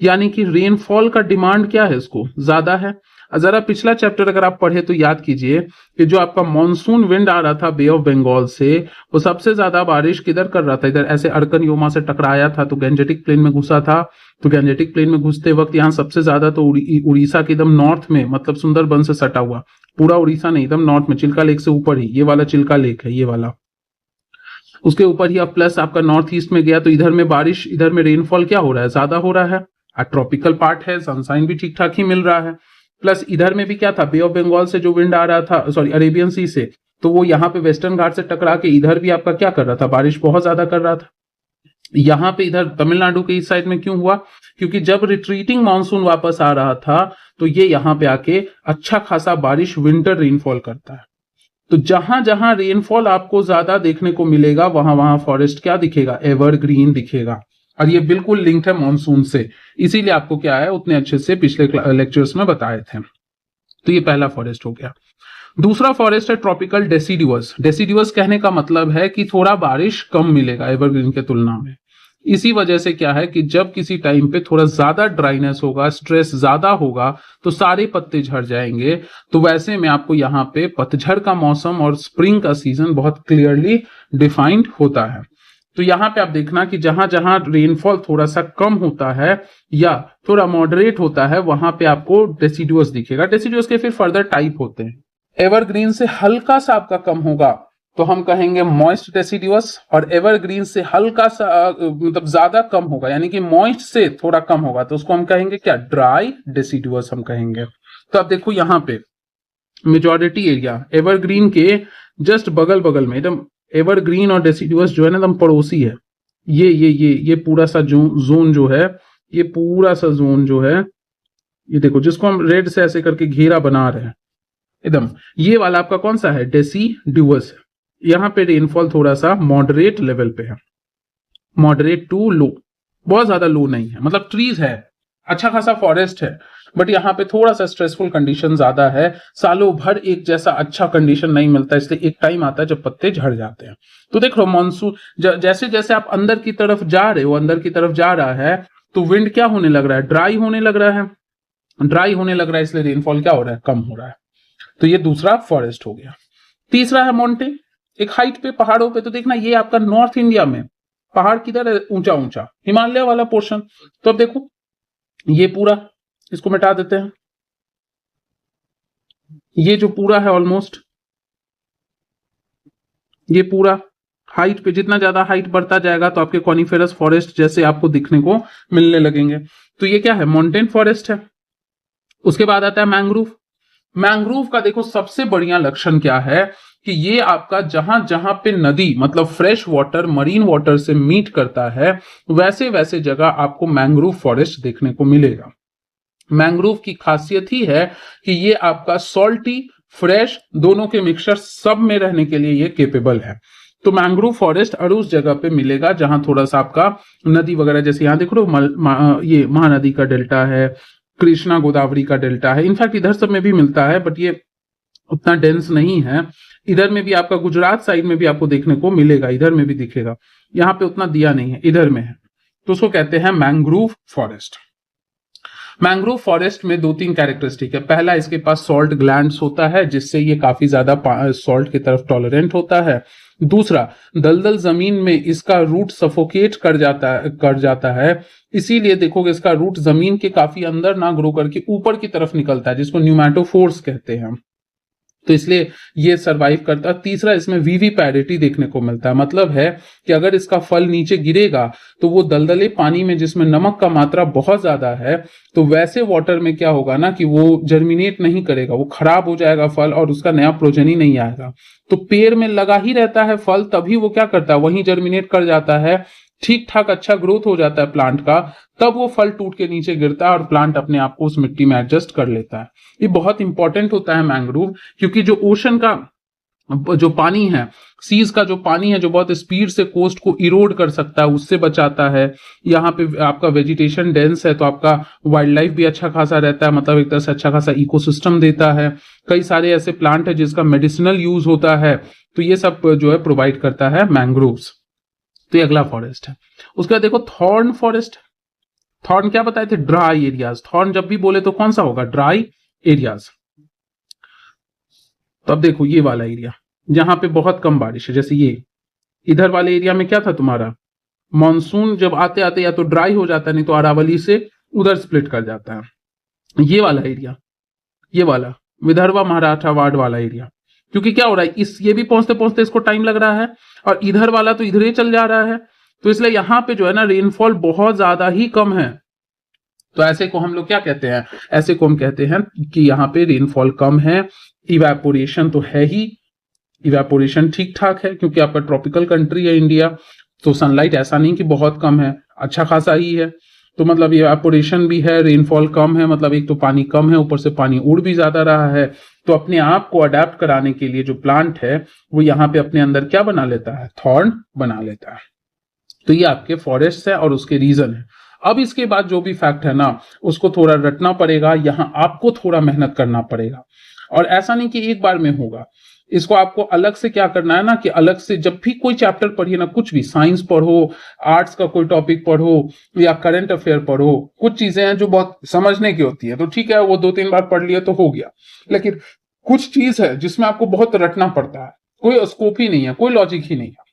यानी कि रेनफॉल का डिमांड क्या है, इसको ज्यादा है। जरा पिछला चैप्टर अगर आप पढ़े तो याद कीजिए कि जो आपका मॉनसून विंड आ रहा था बे ऑफ बंगाल से, वो सबसे ज्यादा बारिश किधर कर रहा था, इधर ऐसे अर्कन योमा से टकराया था तो गैंजेटिक प्लेन में घुसा था। तो गैंजेटिक प्लेन में घुसते वक्त यहाँ सबसे ज्यादा तो उड़ीसा के एकदम नॉर्थ में, मतलब सुंदरबन से सटा हुआ, पूरा उड़ीसा नहीं, एकदम नॉर्थ में, चिल्का लेक से ऊपर ही, ये वाला चिल्का लेक है, ये वाला उसके ऊपर ही। अब प्लस आपका नॉर्थ ईस्ट में गया तो इधर में बारिश, इधर में रेनफॉल क्या हो रहा है, ज्यादा हो रहा है। ट्रॉपिकल पार्ट है, सनसाइन भी ठीक ठाक ही मिल रहा है। प्लस इधर में भी क्या था, बे ऑफ बंगाल से जो विंड आ रहा था, सॉरी अरेबियन सी से, तो वो यहाँ पे वेस्टर्न घाट से टकरा के इधर भी आपका क्या कर रहा था, बारिश बहुत ज्यादा कर रहा था। यहाँ पे इधर तमिलनाडु के इस साइड में क्यों हुआ, क्योंकि जब रिट्रीटिंग मानसून वापस आ रहा था तो ये यहाँ पे आके अच्छा खासा बारिश, विंटर रेनफॉल करता है। तो जहां जहां रेनफॉल आपको ज्यादा देखने को मिलेगा वहां वहां फॉरेस्ट क्या दिखेगा, एवरग्रीन दिखेगा। और ये बिल्कुल लिंक्ड है मॉनसून से, इसीलिए आपको क्या है उतने अच्छे से पिछले लेक्चर्स में बताए थे। तो ये पहला फॉरेस्ट हो गया। दूसरा फॉरेस्ट है ट्रॉपिकल डेसिडुअस। डेसिडुअस कहने का मतलब है कि थोड़ा बारिश कम मिलेगा एवरग्रीन के तुलना में। इसी वजह से क्या है कि जब किसी टाइम पे थोड़ा ज्यादा ड्राइनेस होगा, स्ट्रेस ज्यादा होगा तो सारे पत्ते झड़ जाएंगे। तो वैसे में आपको यहाँ पे पतझड़ का मौसम और स्प्रिंग का सीजन बहुत क्लियरली डिफाइंड होता है। तो यहाँ पे आप देखना कि जहां जहां रेनफॉल थोड़ा सा कम होता है या थोड़ा मॉडरेट होता है वहां पे आपको डेसिडुअस दिखेगा। डेसिडुअस के फिर फर्दर टाइप होते हैं। एवरग्रीन से हल्का सा आपका कम होगा तो हम कहेंगे मॉइस्ट डेसिडुअस, और एवरग्रीन से हल्का सा मतलब ज्यादा कम होगा, यानी कि मॉइस्ट से थोड़ा कम होगा तो उसको हम कहेंगे क्या, ड्राई डेसिडुअस हम कहेंगे। तो आप देखो यहाँ पे मेजॉरिटी एरिया एवरग्रीन के जस्ट बगल बगल में एकदम, एवरग्रीन और डेसिडुअस जो है ना एकदम पड़ोसी है। ये पूरा सा जोन जो है, ये पूरा सा जोन जो है, ये देखो जिसको हम रेड से ऐसे करके घेरा बना रहे हैं एकदम, ये वाला आपका कौन सा है, डेसिडुअस है। यहाँ पे रेनफॉल थोड़ा सा मॉडरेट लेवल पे है, मॉडरेट टू लो, बहुत ज्यादा लो नहीं है, मतलब ट्रीज है, अच्छा खासा फॉरेस्ट है, बट यहाँ पे थोड़ा सा स्ट्रेसफुल कंडीशन ज्यादा है। सालों भर एक जैसा अच्छा कंडीशन नहीं मिलता, इसलिए एक टाइम आता है जब पत्ते झड़ जाते हैं। तो देख लो मानसून जैसे जैसे आप अंदर की तरफ जा रहे हो, अंदर की तरफ जा रहा है तो विंड क्या होने लग रहा है, ड्राई होने लग रहा है, ड्राई होने लग रहा है, इसलिए रेनफॉल क्या हो रहा है, कम हो रहा है। तो ये दूसरा फॉरेस्ट हो गया। तीसरा है माउंटेन, एक हाइट पे, पहाड़ों पे। तो देखना ये आपका नॉर्थ इंडिया में पहाड़ किधर है, ऊंचा ऊंचा हिमालय वाला पोर्शन। तो अब देखो ये पूरा, इसको मिटा देते हैं, ये जो पूरा है ऑलमोस्ट, ये पूरा हाइट पे, जितना ज्यादा हाइट बढ़ता जाएगा तो आपके कॉनिफेरस फॉरेस्ट जैसे आपको दिखने को मिलने लगेंगे। तो ये क्या है, माउंटेन फॉरेस्ट है। उसके बाद आता है मैंग्रोव। मैंग्रोव का देखो सबसे बढ़िया लक्षण क्या है कि ये आपका जहां जहां पे नदी, मतलब फ्रेश वाटर मरीन वाटर से मीट करता है, वैसे वैसे जगह आपको मैंग्रोव फॉरेस्ट देखने को मिलेगा। मैंग्रोव की खासियत ही है कि ये आपका सॉल्टी फ्रेश दोनों के मिक्सचर सब में रहने के लिए ये केपेबल है। तो मैंग्रोव फॉरेस्ट और उस जगह पे मिलेगा जहां थोड़ा सा आपका नदी वगैरह, जैसे यहाँ देख लो ये महानदी का डेल्टा है, कृष्णा गोदावरी का डेल्टा है, इनफैक्ट इधर सब में भी मिलता है बट ये उतना डेंस नहीं है। इधर में भी आपका गुजरात साइड में भी आपको देखने को मिलेगा, इधर में भी दिखेगा, यहाँ पे उतना दिया नहीं है, इधर में है। तो उसको कहते हैं मैंग्रोव फॉरेस्ट। मैंग्रोव फॉरेस्ट में दो तीन कैरेक्टरिस्टिक है। पहला, इसके पास सॉल्ट ग्लैंड्स होता है जिससे ये काफी ज्यादा सॉल्ट की तरफ टॉलरेंट होता है। दूसरा, दलदल जमीन में इसका रूट सफोकेट कर जाता है, इसीलिए देखोगे इसका रूट जमीन के काफी अंदर ना ग्रो करके ऊपर की तरफ निकलता है, जिसको न्यूमैटोफोर्स कहते हैं। तो इसलिए ये सरवाइव करता है। तीसरा, इसमें विविपैरिटी देखने को मिलता है, मतलब है कि अगर इसका फल नीचे गिरेगा तो वो दलदले पानी में जिसमें नमक का मात्रा बहुत ज्यादा है, तो वैसे वाटर में क्या होगा ना कि वो जर्मिनेट नहीं करेगा, वो खराब हो जाएगा फल और उसका नया प्रोजेनी नहीं आएगा। तो पेड़ में लगा ही रहता है फल, तभी वो क्या करता है, वहीं जर्मिनेट कर जाता है, ठीक ठाक अच्छा ग्रोथ हो जाता है प्लांट का, तब वो फल टूट के नीचे गिरता है और प्लांट अपने आप को उस मिट्टी में एडजस्ट कर लेता है। ये बहुत इंपॉर्टेंट होता है मैंग्रोव, क्योंकि जो ओशन का जो पानी है, सीज का जो पानी है जो बहुत स्पीड से कोस्ट को इरोड कर सकता है, उससे बचाता है। यहाँ पे आपका वेजिटेशन डेंस है तो आपका वाइल्ड लाइफ भी अच्छा खासा रहता है, मतलब एक तरह से अच्छा खासा इकोसिस्टम देता है। कई सारे ऐसे प्लांट है जिसका मेडिसिनल यूज होता है, तो ये सब जो है प्रोवाइड करता है मैंग्रोव्स। तो ये अगला फॉरेस्ट है। उसके बाद देखो थॉर्न फॉरेस्ट। थॉर्न क्या बताए थे? Dry areas. थॉर्न जब भी बोले तो कौन सा होगा? Dry areas. तो अब देखो ये वाला एरिया जहां पे बहुत कम बारिश है, जैसे ये इधर वाले एरिया में क्या था तुम्हारा, मानसून जब आते आते या तो ड्राई हो जाता है, नहीं तो अरावली से उधर स्प्लिट कर जाता है। ये वाला एरिया, ये वाला विदर्भा मराठवाड़ वाला एरिया, क्योंकि क्या हो रहा है, इस ये भी पहुंचते पहुंचते इसको टाइम लग रहा है और इधर वाला तो इधर ही चल जा रहा है, तो इसलिए यहां पे जो है ना रेनफॉल बहुत ज्यादा ही कम है। तो ऐसे को हम लोग क्या कहते हैं? ऐसे को हम कहते हैं कि यहाँ पे रेनफॉल कम है। इवेपोरेशन तो है ही, इवेपोरेशन ठीक ठाक है क्योंकि आपका ट्रॉपिकल कंट्री है इंडिया, तो सनलाइट ऐसा नहीं कि बहुत कम है, अच्छा खासा ही है। तो मतलब इवेपोरेशन भी है, रेनफॉल कम है, मतलब एक तो पानी कम है, ऊपर से पानी उड़ भी ज्यादा रहा है। तो अपने आप को अडेप्ट कराने के लिए जो प्लांट है वो यहाँ पे अपने अंदर क्या बना लेता है? थॉर्न बना लेता है। तो ये आपके फॉरेस्ट है और उसके रीजन है। अब इसके बाद जो भी फैक्ट है ना उसको थोड़ा रटना पड़ेगा, यहाँ आपको थोड़ा मेहनत करना पड़ेगा, और ऐसा नहीं कि एक बार में होगा। इसको आपको अलग से क्या करना है ना, कि अलग से जब भी कोई चैप्टर पढ़िए ना, कुछ भी साइंस पढ़ो, आर्ट्स का कोई टॉपिक पढ़ो या करंट अफेयर पढ़ो, कुछ चीजें हैं जो बहुत समझने की होती है तो ठीक है वो 2-3 बार पढ़ लिया तो हो गया, लेकिन कुछ चीज है जिसमें आपको बहुत रटना पड़ता है, कोई स्कोप ही नहीं है, कोई लॉजिक ही नहीं है।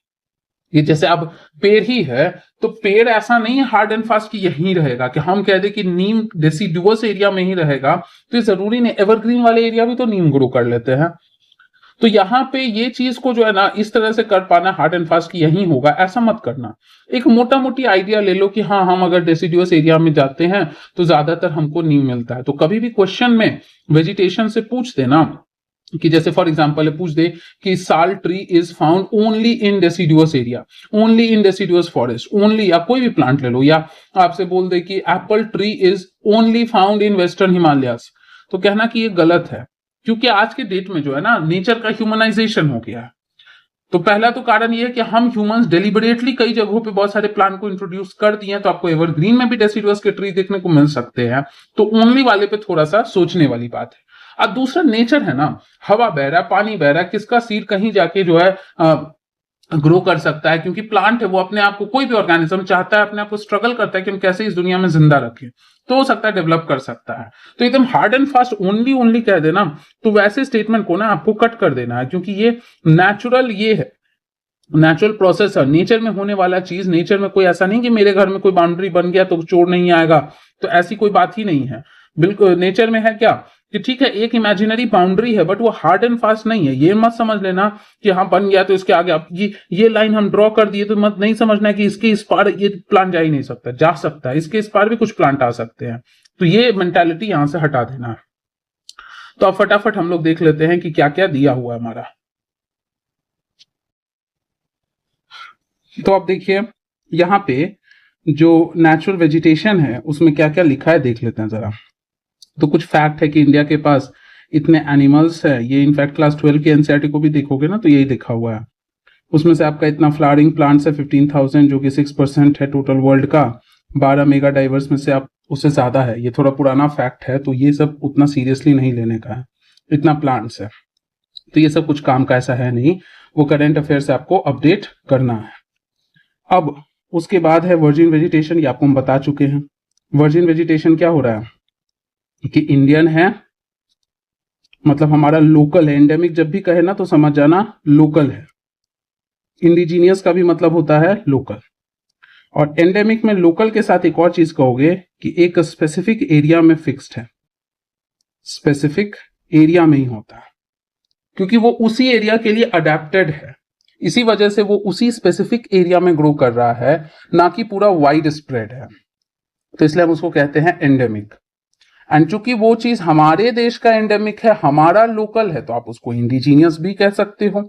ये जैसे अब पेड़ ही है, तो पेड़ ऐसा नहीं है हार्ड एंड फास्ट कि यहीं रहेगा, कि हम कह दे कि नीम डेसिडुअस एरिया में ही रहेगा, तो ये जरूरी नहीं, एवरग्रीन वाले एरिया भी तो नीम ग्रो कर लेते हैं। तो यहाँ पे ये चीज को जो है ना इस तरह से कर पाना हार्ड एंड फास्ट की यही होगा, ऐसा मत करना। एक मोटा मोटी आइडिया ले लो कि हाँ हम अगर डेसिडुअस एरिया में जाते हैं तो ज्यादातर हमको नीम मिलता है। तो कभी भी क्वेश्चन में वेजिटेशन से पूछ देना कि जैसे फॉर एग्जांपल पूछ दे कि साल tree is found only in deciduous area, only in deciduous forest, only, या कोई भी प्लांट ले लो, या आपसे बोल दे कि Apple tree is only found in western Himalayas, तो कहना कि ये गलत है, क्योंकि आज के डेट में जो है ना नेचर का ह्यूमनाइजेशन हो गया है। तो पहला तो कारण ये है कि हम ह्यूमंस डेलिबरेटली कई जगहों पे बहुत सारे प्लांट को इंट्रोड्यूस कर दिए हैं, तो आपको एवरग्रीन में भी डेसिडुअस के ट्री देखने को मिल सकते हैं, तो ओनली वाले पे थोड़ा सा सोचने वाली बात है। अब दूसरा नेचर है ना, हवा बह रहा है, पानी बह रहा है, किसका सीड कहीं जाके जो है ग्रो कर सकता है, क्योंकि प्लांट है वो अपने आप को, कोई भी ऑर्गेनिज्म चाहता है अपने आप को स्ट्रगल करता है कि हम कैसे इस दुनिया में जिंदा रखें, तो हो सकता है डेवलप कर सकता है। तो एकदम hard and fast only only कह देना, तो वैसे स्टेटमेंट को ना आपको कट कर देना है, क्योंकि ये नेचुरल, ये है नेचुरल प्रोसेस है, नेचर में होने वाला चीज। नेचर में कोई ऐसा नहीं कि मेरे घर में कोई बाउंड्री बन गया तो चोर नहीं आएगा, तो ऐसी कोई बात ही नहीं है। बिल्कुल नेचर में है क्या कि ठीक है एक इमेजिनरी बाउंड्री है, बट वो हार्ड एंड फास्ट नहीं है। ये मत समझ लेना कि हाँ बन गया तो इसके आगे आप ये लाइन हम ड्रॉ कर दिए, तो मत नहीं समझना कि इसके इस पार ये प्लांट जा ही नहीं सकता, जा सकता है, इसके इस पार भी कुछ प्लांट आ सकते हैं। तो ये मेंटालिटी यहां से हटा देना है। तो अब फटाफट हम लोग देख लेते हैं कि क्या क्या दिया हुआ है हमारा। तो आप देखिए यहाँ पे जो नेचुरल वेजिटेशन है उसमें क्या क्या लिखा है देख लेते हैं जरा। तो कुछ फैक्ट है कि इंडिया के पास इतने एनिमल्स है, ये इनफैक्ट क्लास 12 के एनसीईआरटी को भी देखोगे ना तो यही लिखा हुआ है। उसमें से आपका इतना फ्लावरिंग प्लांट्स है 15,000, जो कि 6% है टोटल वर्ल्ड का। 12 मेगा डाइवर्स में से आप उससे ज्यादा है। ये थोड़ा पुराना फैक्ट है तो ये सब उतना सीरियसली नहीं लेने का है, इतना प्लांट्स है तो ये सब कुछ काम का ऐसा है नहीं, वो करंट अफेयर से आपको अपडेट करना है। अब उसके बाद है वर्जिन वेजिटेशन, ये आपको हम बता चुके हैं। वर्जिन वेजिटेशन क्या हो रहा है कि इंडियन है, मतलब हमारा लोकल है। एंडेमिक जब भी कहे ना तो समझ जाना लोकल है। इंडिजीनियस का भी मतलब होता है लोकल, और एंडेमिक में लोकल के साथ एक और चीज कहोगे कि एक स्पेसिफिक एरिया में फिक्स्ड है, स्पेसिफिक एरिया में ही होता है, क्योंकि वो उसी एरिया के लिए अडेप्टेड है, इसी वजह से वो उसी स्पेसिफिक एरिया में ग्रो कर रहा है, ना कि पूरा वाइड स्प्रेड है। तो इसलिए हम उसको कहते हैं एंडेमिक। एंड चूंकि वो चीज हमारे देश का एंडेमिक है, हमारा लोकल है, तो आप उसको इंडिजीनियस भी कह सकते हो।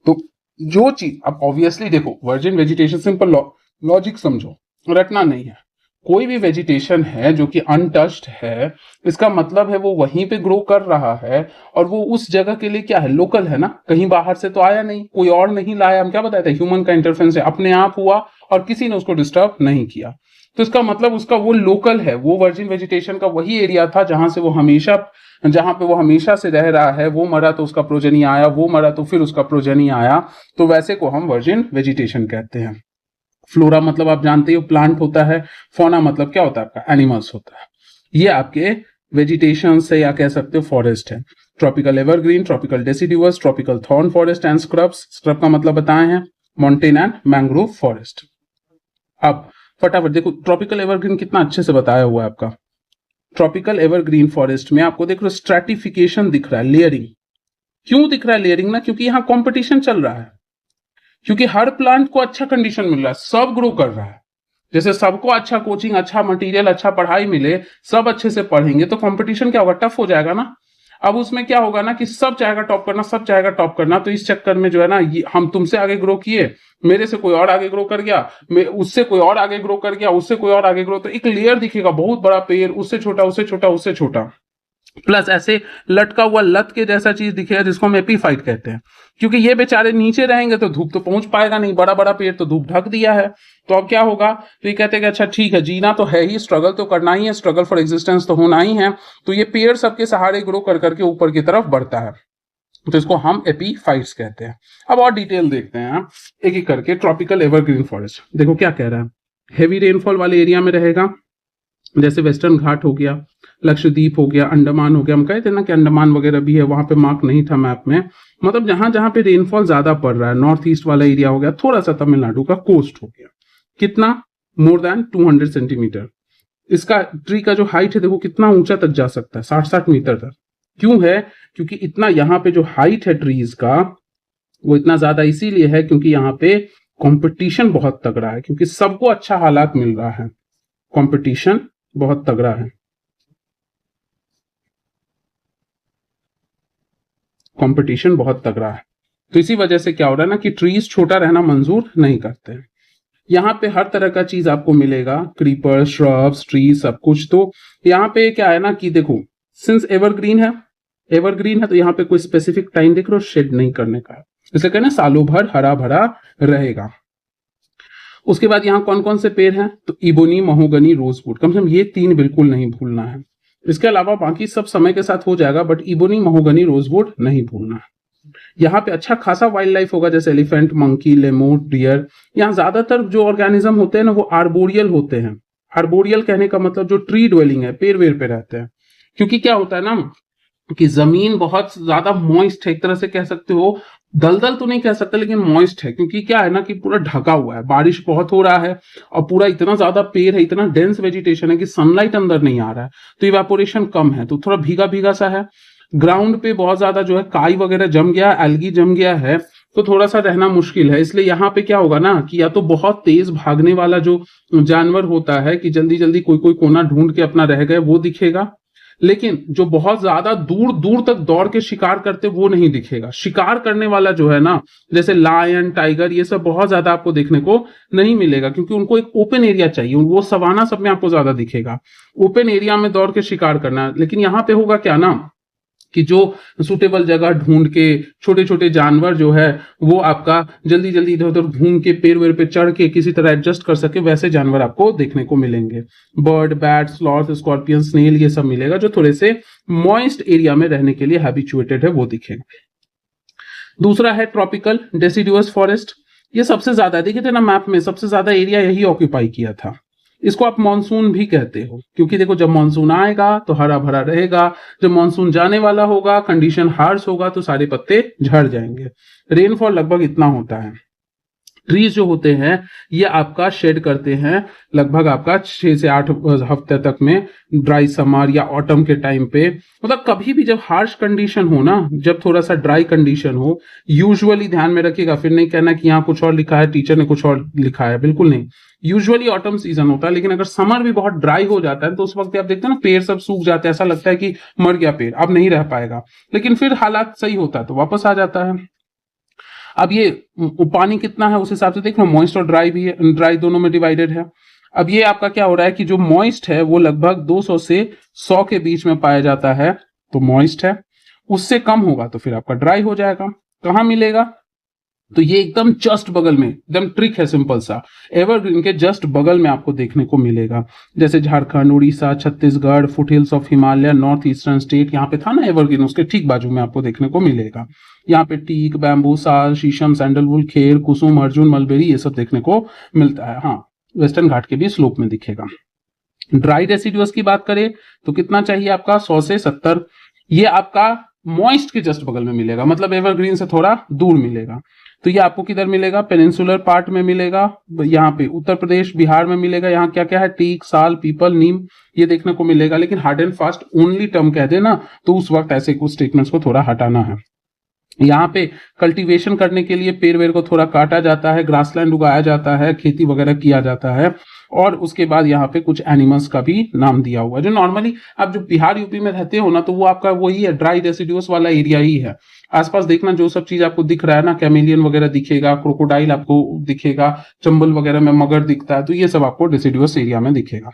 तो जो चीज अब ऑब्वियसली देखो virgin vegetation simple law, logic समझो, रटना नहीं है। कोई भी वेजिटेशन है जो कि अनटच्ड है, इसका मतलब है वो वहीं पे ग्रो कर रहा है, और वो उस जगह के लिए क्या है, लोकल है ना, कहीं बाहर से तो आया नहीं, कोई और नहीं लाया। हम क्या बताए थे, ह्यूमन का इंटरफेरेंस है, अपने आप हुआ और किसी ने उसको डिस्टर्ब नहीं किया। तो इसका मतलब उसका वो लोकल है, वो वर्जिन वेजिटेशन का वही एरिया था जहां पे वो हमेशा से रह रहा है। वो मरा तो उसका प्रोजनी आया, वो मरा तो फिर उसका प्रोजनी आया। तो वैसे को हम वर्जिन वेजिटेशन कहते हैं। फ्लोरा मतलब आप जानते हो प्लांट होता है, फोना मतलब क्या होता है आपका, एनिमल्स होता है। ये आपके वेजिटेशन से या कह सकते हो फॉरेस्ट है। Tropical evergreen, tropical deciduous, tropical thorn forest and scrubs. Scrub का मतलब बताए हैं, माउंटेन एंड मैंग्रोव फॉरेस्ट। अब फटाफट देखो ट्रॉपिकल एवरग्रीन कितना अच्छे से बताया हुआ है आपका। ट्रॉपिकल एवरग्रीन फॉरेस्ट में आपको देखो स्ट्रैटिफिकेशन दिख रहा है, लेयरिंग। क्यों दिख रहा है लेयरिंग ना, क्योंकि यहाँ कंपटीशन चल रहा है, क्योंकि हर प्लांट को अच्छा कंडीशन मिल रहा है, सब ग्रो कर रहा है। जैसे सबको अच्छा कोचिंग, अच्छा मटेरियल, अच्छा पढ़ाई मिले, सब अच्छे से पढ़ेंगे, तो कंपटीशन क्या होगा, टफ हो जाएगा ना। अब उसमें क्या होगा ना कि सब चाहेगा टॉप करना, सब चाहेगा टॉप करना। तो इस चक्कर में जो है ना, हम तुमसे आगे ग्रो किए, मेरे से कोई और आगे ग्रो कर गया, उससे कोई और आगे ग्रो कर गया, उससे कोई और आगे ग्रो, तो एक लेयर दिखेगा, बहुत बड़ा पेड़, उससे छोटा, उससे छोटा, उससे छोटा, प्लस ऐसे लटका हुआ लत के जैसा चीज दिखेगा जिसको हम एपीफाइट कहते हैं। क्योंकि ये बेचारे नीचे रहेंगे तो धूप तो पहुंच पाएगा नहीं, बड़ा बड़ा पेड़ तो धूप ढक दिया है। तो अब क्या होगा, तो ये कहते हैं कि अच्छा ठीक है, जीना तो है ही, स्ट्रगल तो करना ही है, स्ट्रगल फॉर एग्जिस्टेंस तो होना ही है। तो ये पेड़ सबके सहारे ग्रो कर करके ऊपर की तरफ बढ़ता है, तो इसको हम एपीफाइट्स कहते हैं। अब और डिटेल देखते हैं एक एक करके। ट्रॉपिकल एवरग्रीन फॉरेस्ट देखो क्या कह रहा है, हेवी रेनफॉल वाले एरिया में रहेगा, जैसे वेस्टर्न घाट हो गया, लक्षद्वीप हो गया, अंडमान हो गया। हम कहे थे ना कि अंडमान वगैरह भी है, वहां पे मार्क नहीं था मैप में। मतलब जहां जहां पे रेनफॉल ज्यादा पड़ रहा है, नॉर्थ ईस्ट वाला एरिया हो गया, थोड़ा सा तमिलनाडु का कोस्ट हो गया। कितना, मोर देन 200 सेंटीमीटर। इसका ट्री का जो हाइट है देखो कितना ऊंचा तक जा सकता है, 60-60 मीटर तक। क्यों है, क्योंकि इतना यहाँ पे जो हाइट है ट्रीज का, वो इतना ज्यादा इसीलिए है क्योंकि यहाँ पे कंपटीशन बहुत तगड़ा है, क्योंकि सबको अच्छा हालात मिल रहा है, कंपटीशन बहुत तगड़ा है, कंपटीशन बहुत तगड़ा है। तो इसी वजह से क्या हो रहा है ना कि ट्रीज छोटा रहना मंजूर नहीं करते हैं। यहाँ पे हर तरह का चीज आपको मिलेगा, क्रीपर, श्रब्स, ट्रीज, सब कुछ। तो यहाँ पे क्या है ना कि देखो, सिंस एवरग्रीन है, एवरग्रीन है तो यहाँ पे कोई स्पेसिफिक टाइम देख रहे हो शेड नहीं करने का है, इसलिए कहना सालों भर हरा भरा रहेगा। उसके बाद यहाँ कौन कौन से पेड़ हैं, तो इबोनी, महोगनी, रोजवुड, कम से कम ये तीन बिल्कुल नहीं भूलना है। इसके अलावा बाकी सब समय के साथ हो जाएगा, बट इबोनी, महोगनी, रोजवुड नहीं भूलना है। यहाँ पे अच्छा खासा वाइल्ड लाइफ होगा, जैसे एलिफेंट, मंकी, लेमूर, डियर। यहाँ ज्यादातर जो ऑर्गेनिज्म होते हैं ना, वो आर्बोरियल होते हैं। आर्बोरियल कहने का मतलब जो ट्री ड्वेलिंग है, पेड़ वेड़ पे रहते हैं। क्योंकि क्या होता है ना कि जमीन बहुत ज्यादा मॉइस्ट है, एक तरह से कह सकते हो, दलदल तो नहीं कह सकते लेकिन मॉइस्ट है। क्योंकि क्या है ना कि पूरा ढका हुआ है, बारिश बहुत हो रहा है, और पूरा इतना ज्यादा पेड़ है, इतना डेंस वेजिटेशन है कि सनलाइट अंदर नहीं आ रहा है, तो इवेपोरेशन कम है, तो थोड़ा भीगा भीगा सा है। ग्राउंड पे बहुत ज्यादा जो है काई वगैरह जम गया, एल्गी जम गया है, तो थोड़ा सा रहना मुश्किल है। इसलिए यहाँ पे क्या होगा ना कि या तो बहुत तेज भागने वाला जो जानवर होता है कि जल्दी जल्दी कोई कोई कोना ढूंढ के अपना रह गए, वो दिखेगा। लेकिन जो बहुत ज्यादा दूर दूर तक दौड़ के शिकार करते वो नहीं दिखेगा। शिकार करने वाला जो है ना, जैसे लायन, टाइगर, ये सब बहुत ज्यादा आपको देखने को नहीं मिलेगा, क्योंकि उनको एक ओपन एरिया चाहिए। वो सवाना सब में आपको ज्यादा दिखेगा, ओपन एरिया में दौड़ के शिकार करना। लेकिन यहाँ पे होगा क्या ना कि जो सुटेबल जगह ढूंढ के छोटे छोटे जानवर जो है वो आपका जल्दी जल्दी इधर उधर घूम के पेड़ वेड़ पे चढ़ के किसी तरह एडजस्ट कर सके, वैसे जानवर आपको देखने को मिलेंगे। Bird, bat, sloth, scorpion, snail, ये सब मिलेगा जो थोड़े से मॉइस्ट एरिया में रहने के लिए हैबिचुएटेड है, वो दिखेगा। दूसरा है ट्रॉपिकल डेसिडुअस फॉरेस्ट। ये सबसे ज्यादा देखे थे ना मैप में, सबसे ज्यादा एरिया यही ऑक्यूपाई किया था। इसको आप मानसून भी कहते हो, क्योंकि देखो जब मानसून आएगा तो हरा भरा रहेगा, जब मानसून जाने वाला होगा, कंडीशन हार्श होगा, तो सारे पत्ते झड़ जाएंगे। रेनफॉल लगभग इतना होता है। ट्रीज जो होते हैं ये आपका शेड करते हैं लगभग आपका 6 से 8 हफ्ते तक में, ड्राई समर या ऑटम के टाइम पे। मतलब कभी भी जब हार्श कंडीशन हो ना, जब थोड़ा सा ड्राई कंडीशन हो, यूजुअली ध्यान में रखिएगा, फिर नहीं कहना कि यहाँ कुछ और लिखा है, टीचर ने कुछ और लिखा है, बिल्कुल नहीं। यूजुअली ऑटम सीजन होता है, लेकिन अगर समर भी बहुत ड्राई हो जाता है तो उस वक्त आप देखते हैं ना पेड़ सब सूख जाते हैं, ऐसा लगता है कि मर गया पेड़, अब नहीं रह पाएगा। लेकिन फिर हालात सही होता है तो वापस आ जाता है। अब ये पानी कितना है उस हिसाब से देख लो, मॉइस्ट और ड्राई भी है, ड्राई दोनों में डिवाइडेड है। अब ये आपका क्या हो रहा है कि जो मॉइस्ट है वो लगभग 200 से 100 के बीच में पाया जाता है, तो मॉइस्ट है। उससे कम होगा तो फिर आपका ड्राई हो जाएगा। कहाँ मिलेगा? तो ये एकदम जस्ट बगल में, एकदम ट्रिक है सिंपल सा, एवरग्रीन के जस्ट बगल में आपको देखने को मिलेगा। जैसे Jharkhand, Orissa, Chhattisgarh, foothills of Himalaya, north eastern state, यहाँ पे था ना एवरग्रीन, उसके ठीक बाजू में आपको देखने को मिलेगा। यहाँ पे टीक, बैम्बू, साल, शीशम, सैंडलवुड, खेर, कुसुम, अर्जुन, मलबेरी, ये सब देखने को मिलता है। हाँ, वेस्टर्न घाट के भी स्लोप में दिखेगा। ड्राई रेसिड्यूअस की बात करें तो कितना चाहिए आपका? 100 से 70। ये आपका मॉइस्ट के जस्ट बगल में मिलेगा, मतलब एवरग्रीन से थोड़ा दूर मिलेगा। तो ये आपको किधर मिलेगा? पेनिनसुलर पार्ट में मिलेगा, यहाँ पे उत्तर प्रदेश, बिहार में मिलेगा। यहाँ क्या क्या है? टीक, साल, पीपल, नीम, ये देखने को मिलेगा। लेकिन hard and fast only term कह देना तो उस वक्त ऐसे कुछ स्टेटमेंट्स को थोड़ा हटाना है। यहाँ पे कल्टीवेशन करने के लिए पेड़ वेड़ को थोड़ा काटा जाता है, ग्रासलैंड उगाया जाता है, खेती वगैरह किया जाता है। और उसके बाद यहाँ पे कुछ एनिमल्स का भी नाम दिया हुआ है, जो नॉर्मली आप जो बिहार यूपी में रहते हो ना, तो वो आपका वही है, ड्राई रेसिड्यूस वाला एरिया ही है। आसपास देखना जो सब चीज आपको दिख रहा है ना, कैमेलियन वगैरह दिखेगा, क्रोकोडाइल आपको दिखेगा, चंबल वगैरह में मगर दिखता है, तो ये सब आपको रेसिड्यूस एरिया में दिखेगा।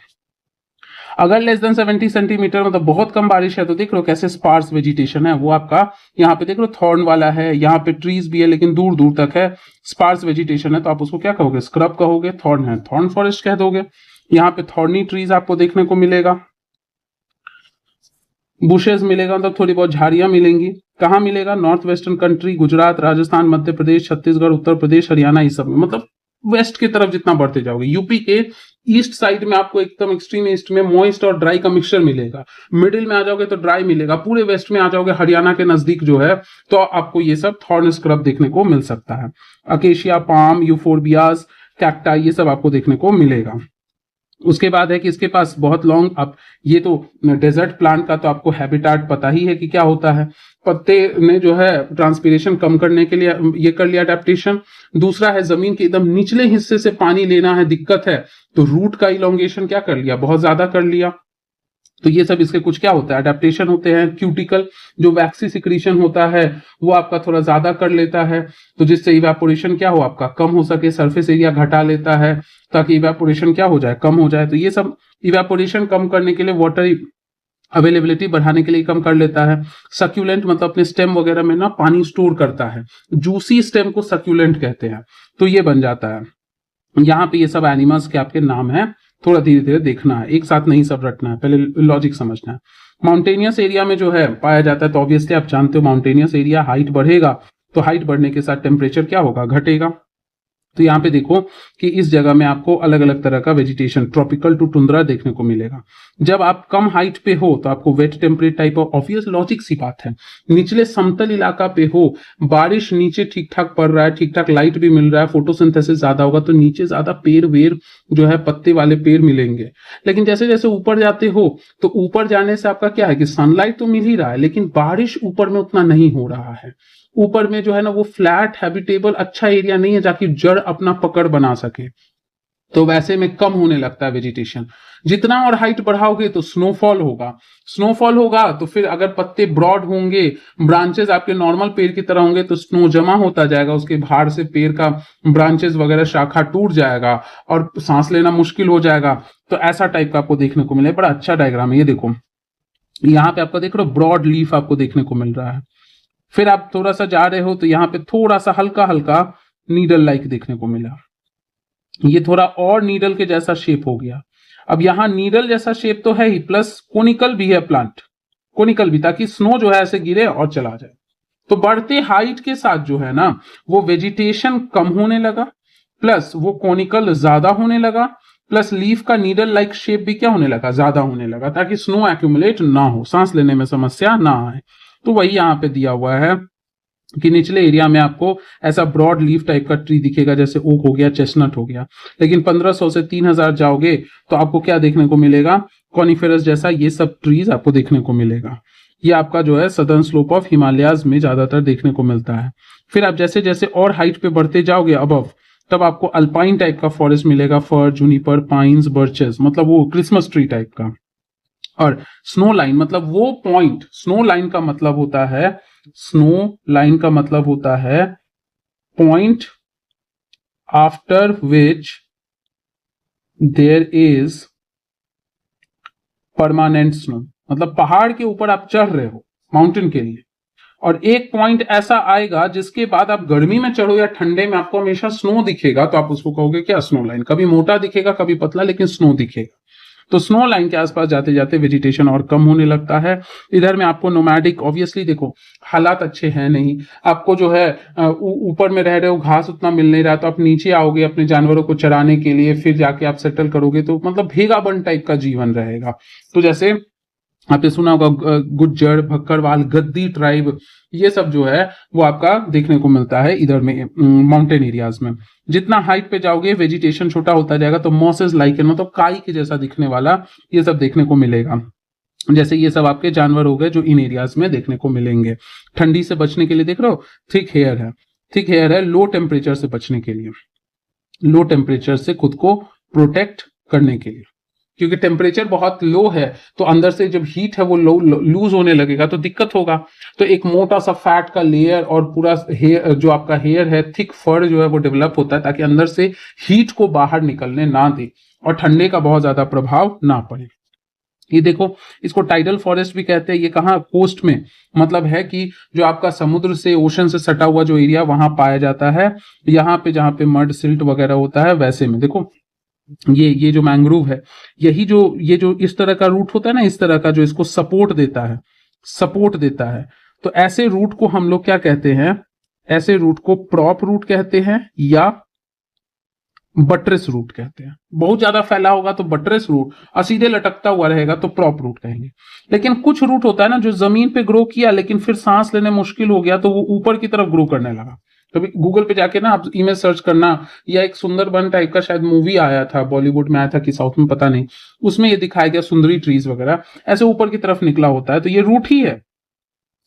अगर लेस देन 70 सेंटीमीटर, मतलब बहुत कम बारिश है, तो देख लो कैसे स्पार्स वेजिटेशन है वो आपका। यहाँ पे देख लो थॉर्न वाला है, यहाँ पे ट्रीज भी है लेकिन दूर दूर तक है। स्पार्स वेजिटेशन है तो आप उसको क्या कहोगे? स्क्रब कहोगे। थॉर्न है, थॉर्न फॉरेस्ट कह दोगे। यहाँ पे थॉर्नी ट्रीज आपको देखने को मिलेगा। बुशेस मिलेगा, मतलब थोड़ी बहुत झाड़ियां मिलेंगी। कहाँ मिलेगा? North western country, Gujarat, Rajasthan, Madhya Pradesh, Chhattisgarh, Uttar Pradesh, Haryana, इस सब में, मतलब वेस्ट की तरफ जितना बढ़ते जाओगे। यूपी के ईस्ट साइड में आपको एकदम एक्सट्रीम ईस्ट में मॉइस्ट और ड्राई का मिक्सचर मिलेगा। मिडिल में आ जाओगे तो ड्राई मिलेगा। पूरे वेस्ट में आ जाओगे, हरियाणा के नजदीक जो है, तो आपको ये सब थॉर्न स्क्रब देखने को मिल सकता है। अकेशिया, पाम, यूफोरबियाज, कैक्टाई, ये सब आपको देखने को मिलेगा। उसके बाद है कि इसके पास बहुत लॉन्ग, अब ये तो डेजर्ट प्लांट का तो आपको हैबिटाट पता ही है कि क्या होता है। पत्ते ने जो है ट्रांसपीरेशन कम करने के लिए ये कर लिया अडेप्टेशन। दूसरा है जमीन के एकदम निचले हिस्से से पानी लेना है, दिक्कत है, तो रूट का इलोंगेशन क्या कर लिया? बहुत ज्यादा कर लिया। तो ये सब इसके कुछ क्या होता है? अडेप्टेशन होते हैं। क्यूटिकल जो वैक्सी सिक्रीशन होता है वो आपका थोड़ा ज्यादा कर लेता है, तो जिससे इवेपोरेशन क्या हो आपका? कम हो सके। सरफेस एरिया घटा लेता है ताकि इवेपोरेशन क्या हो जाए? कम हो जाए। तो ये सब इवेपोरेशन कम करने के लिए, वाटर अवेलेबिलिटी बढ़ाने के लिए कम कर लेता है। सक्यूलेंट मतलब अपने स्टेम वगैरह में ना पानी स्टोर करता है, जूसी स्टेम को सक्यूलेंट कहते हैं, तो ये बन जाता है। यहाँ पे ये सब एनिमल्स के आपके नाम है, थोड़ा धीरे धीरे देखना है, एक साथ नहीं सब रटना है, पहले लॉजिक समझना है। माउंटेनियस एरिया में जो है पाया जाता है, तो ऑब्वियसली आप जानते हो माउंटेनियस एरिया, हाइट बढ़ेगा तो हाइट बढ़ने के साथ टेम्परेचर क्या होगा? घटेगा। तो यहाँ पे देखो कि इस जगह में आपको अलग अलग तरह का वेजिटेशन, ट्रॉपिकल टू टुंड्रा देखने को मिलेगा। जब आप कम हाइट पे हो तो आपको wet temperate type of, obvious logic सी बात है। निचले समतल इलाका पे हो, बारिश नीचे ठीक ठाक पड़ रहा है, ठीक ठाक लाइट भी मिल रहा है, फोटोसिंथेसिस ज्यादा होगा, तो नीचे ज्यादा पेड़ वेर जो है, पत्ते वाले पेड़ मिलेंगे। लेकिन जैसे जैसे ऊपर जाते हो तो ऊपर जाने से आपका क्या है कि सनलाइट तो मिल ही रहा है, लेकिन बारिश ऊपर में उतना नहीं हो रहा है। ऊपर में जो है ना वो फ्लैट हैबिटेबल अच्छा एरिया नहीं है जाकि जड़ अपना पकड़ बना सके, तो वैसे में कम होने लगता है वेजिटेशन। जितना और हाइट बढ़ाओगे तो स्नोफॉल होगा। स्नोफॉल होगा तो फिर अगर पत्ते ब्रॉड होंगे, ब्रांचेस आपके नॉर्मल पेड़ की तरह होंगे, तो स्नो जमा होता जाएगा, उसके भार से पेड़ का ब्रांचेस वगैरह शाखा टूट जाएगा और सांस लेना मुश्किल हो जाएगा। तो ऐसा टाइप का आपको देखने को मिले। बड़ा अच्छा डायग्राम है ये, देखो यहाँ पे आपको देख रहे हो ब्रॉड लीफ आपको देखने को मिल रहा है। फिर आप थोड़ा सा जा रहे हो तो यहाँ पे थोड़ा सा हल्का हल्का नीडल लाइक देखने को मिला, ये थोड़ा और नीडल के जैसा शेप हो गया। अब यहाँ नीडल जैसा शेप तो है ही, प्लस कोनिकल भी है प्लांट, कोनिकल भी, ताकि स्नो जो है ऐसे गिरे और चला जाए। तो बढ़ते हाइट के साथ जो है ना वो वेजिटेशन कम होने लगा, प्लस वो कोनिकल ज्यादा होने लगा, प्लस लीफ का नीडल लाइक शेप भी क्या होने लगा? ज्यादा होने लगा, ताकि स्नो एक्यूमुलेट ना हो, सांस लेने में समस्या ना आए। तो वही यहाँ पे दिया हुआ है कि निचले एरिया में आपको ऐसा ब्रॉड लीफ टाइप का ट्री दिखेगा, जैसे ओक हो गया, चेस्टनट हो गया। लेकिन 1500 से 3000 जाओगे तो आपको क्या देखने को मिलेगा? कॉनिफेरस जैसा ये सब ट्रीज आपको देखने को मिलेगा। ये आपका जो है सदर्न स्लोप ऑफ हिमालयाज में ज्यादातर देखने को मिलता है। फिर आप जैसे जैसे और हाइट पे बढ़ते जाओगे अबव, तब आपको अल्पाइन टाइप का फॉरेस्ट मिलेगा, फर, जूनिपर, पाइन्स, बर्चेस, मतलब वो क्रिसमस ट्री टाइप का। और स्नो लाइन मतलब वो पॉइंट, स्नो लाइन का मतलब होता है, स्नो लाइन का मतलब होता है point after which there is permanent snow, मतलब पहाड़ के ऊपर आप चढ़ रहे हो माउंटेन के लिए, और एक पॉइंट ऐसा आएगा जिसके बाद आप गर्मी में चढ़ो या ठंडे में आपको हमेशा स्नो दिखेगा, तो आप उसको कहोगे क्या, स्नो लाइन। कभी मोटा दिखेगा कभी पतला, लेकिन स्नो दिखेगा। तो स्नो लाइन के आसपास जाते जाते वेजिटेशन और कम होने लगता है। इधर में आपको नोमैडिक, ऑब्वियसली देखो हालात अच्छे हैं नहीं, आपको जो है ऊपर में रह रहे हो, घास उतना मिल नहीं रहा, तो आप नीचे आओगे अपने जानवरों को चराने के लिए, फिर जाके आप सेटल करोगे, तो मतलब भेगाबंद टाइप का जीवन रहेगा। तो जैसे आपने सुना होगा गुज्जर, भक्करवाल, गद्दी ट्राइब, ये सब जो है वो आपका देखने को मिलता है इधर में माउंटेन एरियाज में। जितना हाइट पे जाओगे वेजिटेशन छोटा होता जाएगा, तो मॉसेस लाइकेन, मतलब काई के जैसा दिखने वाला ये सब देखने को मिलेगा। जैसे ये सब आपके जानवर हो गए जो इन एरियाज में देखने को मिलेंगे। ठंडी से बचने के लिए देख रहे हो थिक हेयर है, थिक हेयर है लो टेम्परेचर से बचने के लिए, लो टेम्परेचर से खुद को प्रोटेक्ट करने के लिए, क्योंकि टेम्परेचर बहुत लो है तो अंदर से जब हीट है वो लूज होने लगेगा तो दिक्कत होगा। तो एक मोटा सा फैट का लेयर और पूरा हेयर, जो आपका हेयर है, थिक फर जो है वो डेवलप होता है ताकि अंदर से हीट को बाहर निकलने ना दे और ठंडे का बहुत ज्यादा प्रभाव ना पड़े। ये देखो, इसको टाइडल फॉरेस्ट भी कहते हैं। ये कहाँ, कोस्ट में, मतलब है कि जो आपका समुद्र से, ओशन से सटा हुआ जो एरिया वहां पाया जाता है, यहाँ पे जहाँ पे मड सिल्ट वगैरह होता है वैसे में। देखो ये जो मैंग्रोव है, यही जो ये जो इस तरह का रूट होता है ना, इस तरह का जो इसको सपोर्ट देता है, सपोर्ट देता है, तो ऐसे रूट को हम लोग क्या कहते हैं, ऐसे रूट को प्रॉप रूट कहते हैं या बट्रेस रूट कहते हैं। बहुत ज्यादा फैला होगा तो बट्रेस रूट, और सीधे लटकता हुआ रहेगा तो प्रॉप रूट कहेंगे। लेकिन कुछ रूट होता है ना जो जमीन पे ग्रो किया लेकिन फिर सांस लेने मुश्किल हो गया तो वो ऊपर की तरफ ग्रो करने लगा। कभी गूगल पे जाके ना आप इमेज सर्च करना, या एक सुंदरबन टाइप का शायद मूवी आया था, बॉलीवुड में आया था कि साउथ में पता नहीं, उसमें ये दिखाया गया सुंदरी ट्रीज वगैरह ऐसे ऊपर की तरफ निकला होता है, तो ये रूट ही है,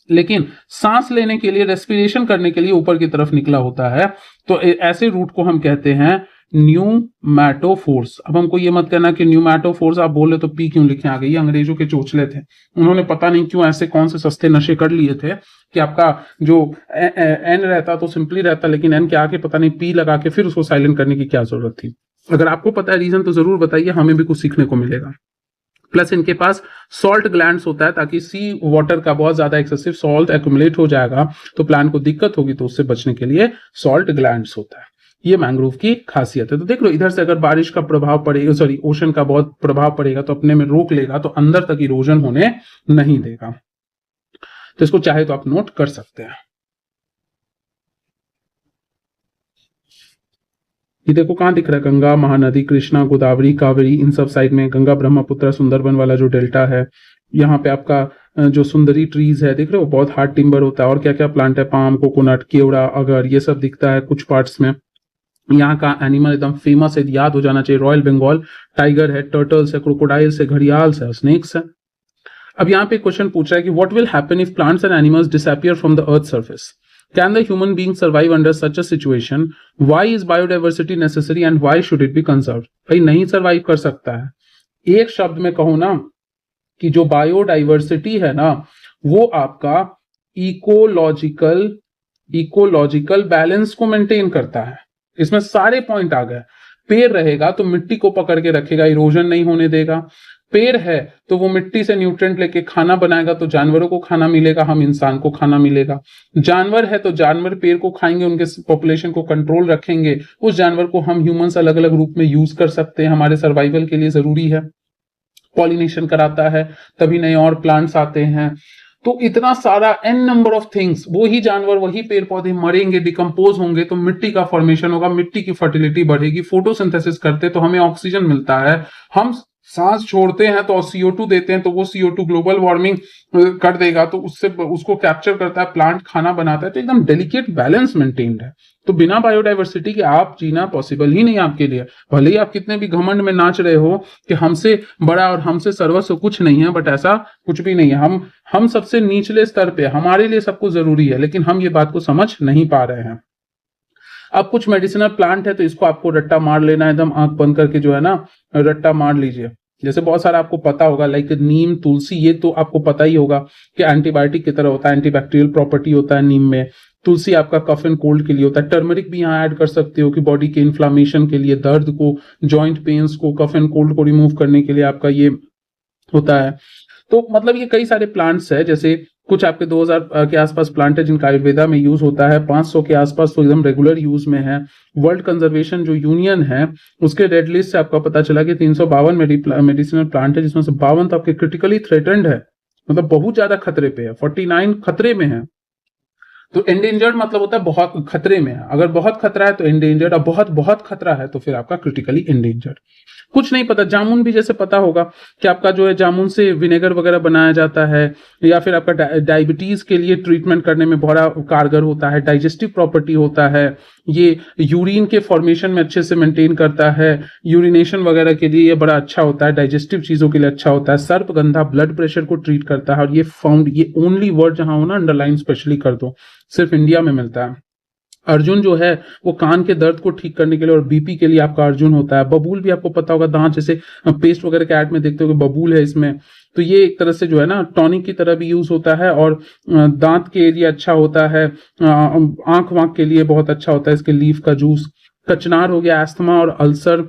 लेकिन सांस लेने के लिए, रेस्पिरेशन करने के लिए ऊपर की तरफ निकला होता है। तो ऐसे रूट को हम कहते हैं न्यूमैटोफोर्स। अब हमको ये मत कहना कि न्यूमैटोफोर्स आप बोले तो पी क्यों लिखे आ गई, अंग्रेजों के चोचले थे, उन्होंने पता नहीं क्यों ऐसे कौन से सस्ते नशे कर लिए थे कि आपका जो एन रहता तो सिंपली रहता, लेकिन एन के आके पता नहीं पी लगा के फिर उसको साइलेंट करने की क्या जरूरत थी। अगर आपको पता है रीजन तो जरूर बताइए, हमें भी कुछ सीखने को मिलेगा। प्लस इनके पास सॉल्ट ग्लैंड्स होता है, ताकि सी वाटर का बहुत ज्यादा एक्सेसिव सॉल्ट एक्यूमुलेट हो जाएगा तो प्लांट को दिक्कत होगी, तो उससे बचने के लिए सॉल्ट ग्लैंड्स होता है। ये मैंग्रोव की खासियत है। तो देख लो, इधर से अगर बारिश का प्रभाव पड़ेगा, सॉरी ओशन का बहुत प्रभाव पड़ेगा तो अपने में रोक लेगा, तो अंदर तक इरोजन होने नहीं देगा। तो इसको चाहे तो आप नोट कर सकते हैं। ये देखो कहां दिख रहा है, गंगा, महानदी, कृष्णा, गोदावरी, कावेरी, इन सब साइड में, गंगा, ब्रह्मपुत्र, सुंदरबन वाला जो डेल्टा है, यहाँ पे आपका जो सुंदरी ट्रीज है देख रहे हो, बहुत हार्ड टिम्बर होता है। और क्या क्या प्लांट है, पाम, कोकोनट, केवड़ा, अगर, ये सब दिखता है कुछ पार्ट्स में। यहाँ का एनिमल एकदम फेमस है, याद हो जाना चाहिए, रॉयल बंगाल टाइगर है, टर्टल्स है, क्रोकोडाइल्स है, घड़ियाल्स है, स्नेक्स है। अब यहाँ पे क्वेश्चन पूछ रहा है कि what will happen if plants and animals disappear from the earth surface? Can the human being survive under such a situation? Why is biodiversity necessary and why should it be conserved? भाई नहीं survive कर सकता है। एक शब्द में कहूं ना कि जो बायोडाइवर्सिटी है ना, वो आपका इकोलॉजिकल बैलेंस को मेंटेन करता है। इसमें सारे पॉइंट आ गए। पेड़ रहेगा तो मिट्टी को पकड़ के रखेगा, इरोजन नहीं होने देगा। पेड़ है तो वो मिट्टी से न्यूट्रिएंट लेके खाना बनाएगा, तो जानवरों को खाना मिलेगा, हम इंसान को खाना मिलेगा। जानवर है तो जानवर पेड़ को खाएंगे, उनके पॉपुलेशन को कंट्रोल रखेंगे, उस जानवर को हम ह्यूमंस अलग अलग रूप में यूज कर सकते हैं, हमारे सर्वाइवल के लिए जरूरी है। पॉलिनेशन कराता है, तभी नए और प्लांट्स आते हैं। तो इतना सारा एन नंबर ऑफ थिंग्स, वही जानवर, वही पेड़ पौधे मरेंगे, डिकम्पोज होंगे तो मिट्टी का फॉर्मेशन होगा, मिट्टी की फर्टिलिटी बढ़ेगी, फोटोसिंथेसिस करते तो हमें ऑक्सीजन मिलता है, हम सांस छोड़ते हैं तो CO2 देते हैं, तो वो CO2 ग्लोबल वार्मिंग कर देगा, तो उससे उसको कैप्चर करता है, प्लांट खाना बनाता है। तो एकदम डेलिकेट बैलेंस मेंटेन्ड है। तो बिना बायोडाइवर्सिटी के आप जीना पॉसिबल ही नहीं आपके लिए। भले ही आप कितने भी घमंड में नाच रहे हो कि हमसे बड़ा और हमसे सर्वस्व कुछ नहीं है, बट ऐसा कुछ भी नहीं है। हम सबसे निचले स्तर पे, हमारे लिए सब कुछ जरूरी है, लेकिन हम ये बात को समझ नहीं पा रहे हैं। अब कुछ मेडिसिनल प्लांट है तो इसको आपको रट्टा मार लेना है, एकदम आंख बंद करके जो है ना रट्टा मार लीजिए। जैसे बहुत सारा आपको पता होगा, लाइक नीम, तुलसी, ये तो आपको पता ही होगा कि एंटीबायोटिक की तरह होता है, एंटीबैक्टीरियल प्रॉपर्टी होता है नीम में। तुलसी आपका कफ एंड कोल्ड के लिए होता है। टर्मरिक भी यहाँ ऐड कर सकते हो कि बॉडी के इन्फ्लामेशन के लिए, दर्द को, जॉइंट पेन्स को, कफ एंड कोल्ड को रिमूव करने के लिए आपका ये होता है। तो मतलब ये कई सारे प्लांट्स है, जैसे कुछ आपके 2000 के आसपास प्लांट है जिनका आयुर्वेदा में यूज होता है, 500 के आसपास तो एकदम रेगुलर यूज में है। वर्ल्ड कंजर्वेशन जो यूनियन है उसके रेड लिस्ट से आपका पता चला कि 352 मेडिसिनल प्लांट है, जिसमें से 52 तो आपके क्रिटिकली थ्रेटेंड है, मतलब बहुत ज्यादा खतरे पे है, 49 खतरे में है। तो एंडेंजर्ड मतलब होता है बहुत खतरे में है, अगर बहुत खतरा है तो एंडेंजर्ड, और बहुत बहुत खतरा है तो फिर आपका क्रिटिकली एंडेंजर्ड। कुछ नहीं पता, जामुन भी जैसे पता होगा कि आपका जो है जामुन से विनेगर वगैरह बनाया जाता है, या फिर आपका डायबिटीज के लिए ट्रीटमेंट करने में बड़ा कारगर होता है, डाइजेस्टिव प्रॉपर्टी होता है, ये यूरिन के फॉर्मेशन में अच्छे से मेंटेन करता है, यूरिनेशन वगैरह के लिए ये बड़ा अच्छा होता है, डाइजेस्टिव चीजों के लिए अच्छा होता है, सर्पगंधा ब्लड प्रेशर को ट्रीट करता है, और ये फाउंड, ये ओनली वर्ड जहां हो ना अंडरलाइन स्पेशली कर दो, सिर्फ इंडिया में मिलता है। अर्जुन जो है वो कान के दर्द को ठीक करने के लिए, और बीपी के लिए आपका अर्जुन होता है। बबूल भी आपको पता होगा, दांत जैसे पेस्ट वगैरह के ऐड में देखते हो कि बबूल है इसमें, तो ये एक तरह से जो है ना टॉनिक की तरह भी यूज होता है, और दांत के लिए अच्छा होता है, आंख वाँख के लिए बहुत अच्छा होता है इसके लीफ का जूस। कचनार हो गया एस्थमा और अल्सर,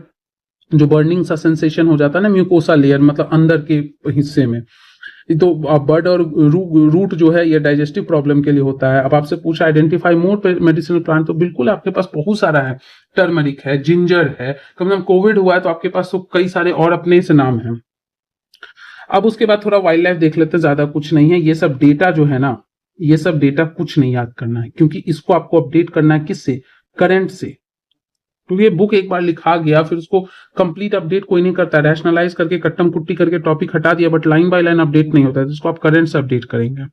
जो बर्निंग सा सेंसेशन हो जाता है ना म्यूकोसा लेयर, मतलब अंदर के हिस्से में, तो बड और रूट जो है ये डाइजेस्टिव प्रॉब्लम के लिए होता है। अब आपसे पूछा आइडेंटिफाई मोर मेडिसिनल प्लांट, तो बिल्कुल आपके पास बहुत सारा है, टर्मरिक है, जिंजर है, कम से कम कोविड हुआ है तो आपके पास तो कई सारे और अपने से नाम है। अब उसके बाद थोड़ा वाइल्ड लाइफ देख लेते हैं, ज्यादा कुछ नहीं है, ये सब डेटा जो है ना, ये सब डेटा कुछ नहीं याद करना है, क्योंकि इसको आपको अपडेट करना है किससे, करंट से। तो ये बुक एक बार लिखा गया, फिर उसको कंप्लीट अपडेट कोई नहीं करता, रैशनलाइज करके कट्टम कुट्टी करके टॉपिक हटा दिया, but line by line update नहीं होता है, तो इसको आप करंट से अपडेट करेंगे।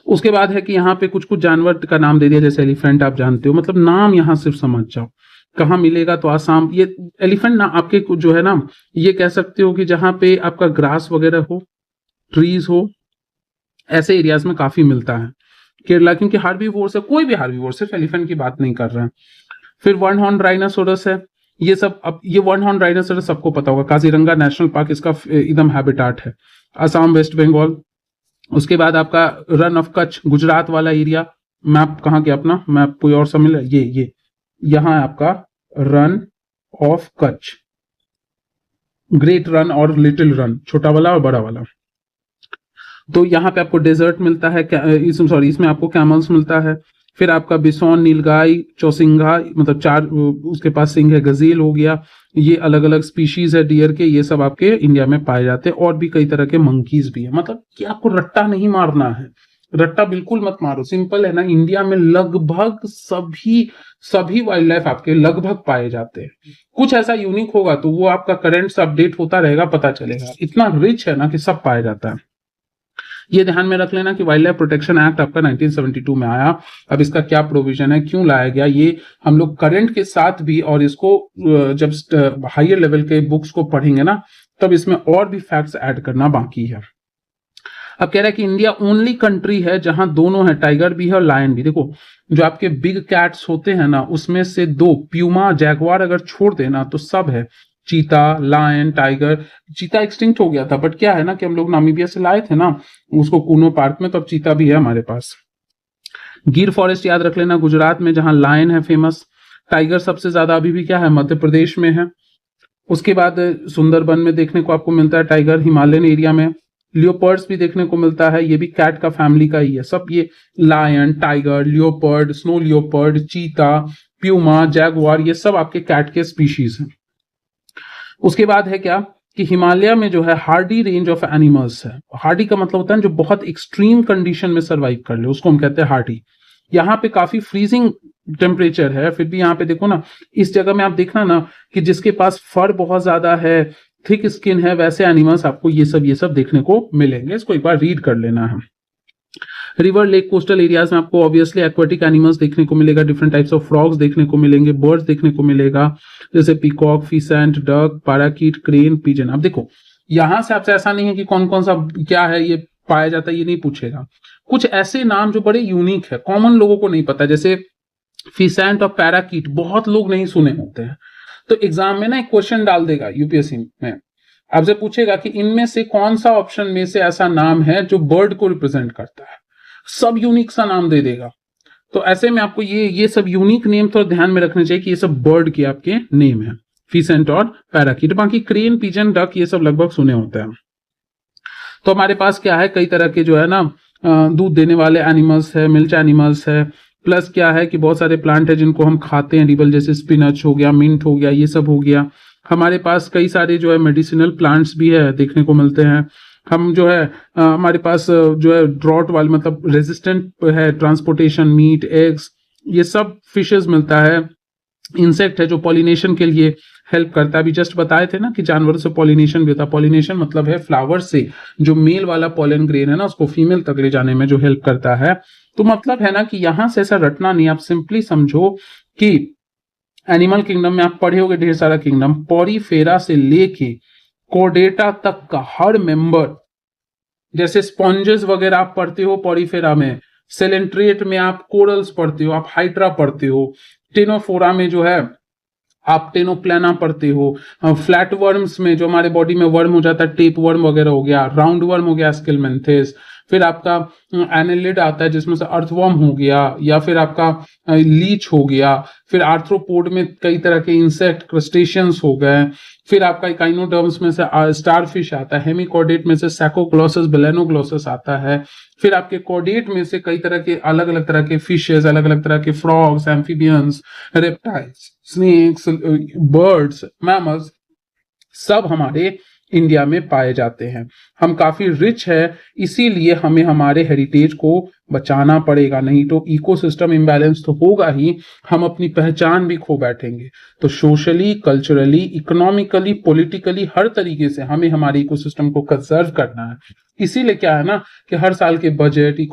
उसके बाद है कि यहाँ पे कुछ कुछ जानवर का नाम दे दिया, जैसे एलिफेंट आप जानते हो, मतलब नाम यहाँ सिर्फ समझ जाओ। कहाँ मिलेगा, तो आसाम, ये एलिफेंट ना आपके कुछ जो है ना, ये कह सकते हो कि जहाँ पे आपका ग्रास वगैरह हो, ट्रीज हो, ऐसे एरियाज में काफी मिलता है। केरला, क्योंकि हार्बीवोर से, कोई भी हार्बीवोर, सिर्फ एलिफेंट की बात नहीं कर रहे हैं। फिर वन हॉर्न राइनासोरस है, ये सब, अब ये वन हॉर्न राइनासोरस सबको पता होगा, काजीरंगा नेशनल पार्क इसका एकदम हैबिटाट है, असम, वेस्ट बंगाल। उसके बाद आपका रन ऑफ कच्छ, गुजरात वाला एरिया, मैप कहाँ के अपना, मैप कोई और सा मिला, ये यहाँ है आपका run of Kutch, great run और लिटिल रन, छोटा वाला और बड़ा वाला। तो यहाँ पे आपको डेजर्ट मिलता है, सॉरी इसमें आपको कैमल्स मिलता है। फिर आपका बिसौन, नीलगाय, चौसिंघा, मतलब 4 उसके पास सिंह है, गजील हो गया, ये अलग अलग स्पीशीज है डियर के, ये सब आपके इंडिया में पाए जाते हैं। और भी कई तरह के मंकीज भी है, मतलब कि आपको रट्टा नहीं मारना है, रट्टा बिल्कुल मत मारो, सिंपल है ना। इंडिया में लगभग सभी वाइल्ड लाइफ आपके लगभग पाए जाते हैं। कुछ ऐसा यूनिक होगा तो वो आपका करंट से अपडेट होता रहेगा, पता चलेगा, इतना रिच है ना कि सब पाया जाता है। ये ध्यान में रख लेना कि वाइल्ड लाइफ प्रोटेक्शन एक्ट आपका 1972 में आया। अब इसका क्या प्रोविजन है, क्यों लाया गया, ये हम लोग करंट के साथ भी, और इसको जब हायर लेवल के बुक्स को पढ़ेंगे ना, तब इसमें और भी फैक्ट्स ऐड करना बाकी है। अब कह रहा है कि इंडिया ओनली कंट्री है जहां दोनों है, टाइगर भी है और लायन भी। देखो जो आपके बिग कैट्स होते हैं ना, उसमें से 2, प्यूमा, जैगवार अगर छोड़ देना तो सब है, चीता, लायन, टाइगर। चीता एक्सटिंक्ट हो गया था, बट क्या है ना कि हम लोग नामीबिया से लाए थे ना उसको कूनो पार्क में, तो अब चीता भी है हमारे पास। गिर फॉरेस्ट याद रख लेना, गुजरात में, जहां लायन है फेमस। टाइगर सबसे ज्यादा अभी भी क्या है, मध्य प्रदेश में है। उसके बाद सुंदरबन में देखने को आपको मिलता है टाइगर, हिमालयन एरिया में। लियोपर्ड्स भी देखने को मिलता है, ये भी कैट का फैमिली का ही है सब, ये lion, tiger, leopard, snow leopard, cheetah, puma, jaguar, ये सब आपके कैट के स्पीशीज हैं। उसके बाद है क्या कि हिमालय में जो है हार्डी रेंज ऑफ एनिमल्स है। हार्डी का मतलब होता है जो बहुत एक्सट्रीम कंडीशन में सरवाइव कर ले, उसको हम कहते हैं हार्डी। यहाँ पे काफी फ्रीजिंग टेम्परेचर है, फिर भी यहाँ पे देखो ना, इस जगह में आप देखना ना कि जिसके पास फर बहुत ज्यादा है, थिक स्किन है, वैसे एनिमल्स आपको ये सब देखने को मिलेंगे। इसको एक बार रीड कर लेना है। रिवर, लेक, कोस्टल एरियाज में आपको ऑब्वियसली एक्वाटिक एनिमल्स देखने को मिलेगा, डिफरेंट टाइप्स ऑफ फ्रॉग्स देखने को मिलेंगे, बर्ड्स देखने को मिलेगा, जैसे peacock, pheasant, duck, parakeet, crane, pigeon. अब देखो यहां से आपसे ऐसा नहीं है कि कौन कौन सा क्या है ये पाया जाता है, ये नहीं पूछेगा। कुछ ऐसे नाम जो बड़े यूनिक है, कॉमन लोगों को नहीं पता, जैसे फिसेंट और पैराकीट बहुत लोग नहीं सुने होते हैं, तो एग्जाम में ना एक क्वेश्चन डाल देगा यूपीएससी में, आपसे पूछेगा कि इनमें से कौन सा ऑप्शन में से ऐसा नाम है जो बर्ड को रिप्रेजेंट करता है, सब यूनिक सा नाम दे देगा। तो ऐसे में आपको ये सब यूनिक नेम तो ध्यान में रखने चाहिए कि ये सब बर्ड के आपके नेम है, फीसेंट और पैराकीट। बाकी क्रेन, पिजन, डक ये सब लगभग सुने होते हैं। तो हमारे पास क्या है, कई तरह के जो है ना दूध देने वाले एनिमल्स है, मिल्क एनिमल्स है, प्लस क्या है कि बहुत सारे प्लांट है जिनको हम खाते हैं एडिबल, जैसे स्पिनच हो गया, मिंट हो गया, ये सब हो गया। हमारे पास कई सारे जो है मेडिसिनल प्लांट्स भी है देखने को मिलते हैं। हम जो है हमारे पास जो है ड्रॉट वाले मतलब रेजिस्टेंट है, ट्रांसपोर्टेशन, मीट, एग्स, ये सब फिशेस मिलता है। इंसेक्ट है जो पॉलिनेशन के लिए हेल्प करता है। अभी जस्ट बताए थे ना कि जानवरों से पॉलिनेशन भी होता है। पॉलिनेशन मतलब है फ्लावर से जो मेल वाला पॉलन ग्रेन है ना उसको फीमेल तक ले जाने में जो हेल्प करता है। तो मतलब है ना कि यहां से ऐसा रटना नहीं, आप सिंपली समझो कि एनिमल किंगडम में आप पढ़े होगे ढेर सारा किंगडम, पॉरीफेरा से लेके कोर्डेटा तक का हर मेंबर, जैसे स्पॉन्जेस वगैरह आप पढ़ते हो पॉरीफेरा में, सेलेंट्रेट में आप कोरल्स पढ़ते हो, आप हाइड्रा पढ़ते हो, टेनोफोरा में जो है आप टेनोप्लाना पढ़ते हो, फ्लैट वर्म्स में जो हमारे बॉडी में वर्म हो जाता है, टेप वर्म वगैरह हो गया, राउंड वर्म हो गया, स्केलमेंथेस, फिर आपका एनेलिड आता है जिसमें से अर्थवर्म हो गया, या फिर आपका लीच हो गया, फिर आर्थ्रोपोड में कई तरह के इंसेक्ट क्रस्टेशियंस हो गए, फिर आपका इकाइनोडर्म्स में से स्टारफिश आता है, हेमिकॉर्डेट में से सैकोग्लॉसस, बेलेनोग्लॉसस आता है, फिर आपके कॉर्डेट में से कई तरह के अलग अलग तरह के फिशेस, अलग अलग तरह के frogs, amphibians, reptiles, snakes, birds, mammals, सब हमारे इंडिया में पाए जाते हैं। हम काफी रिच है, इसीलिए हमें हमारे हेरिटेज को बचाना पड़ेगा, नहीं तो इकोसिस्टम इम्बैलेंस तो होगा ही, हम अपनी पहचान भी खो बैठेंगे। तो सोशली, कल्चरली, इकोनॉमिकली, पॉलिटिकली, हर तरीके से हमें हमारे इकोसिस्टम को कंजर्व करना है। इसीलिए क्या है ना कि हर साल के बजट,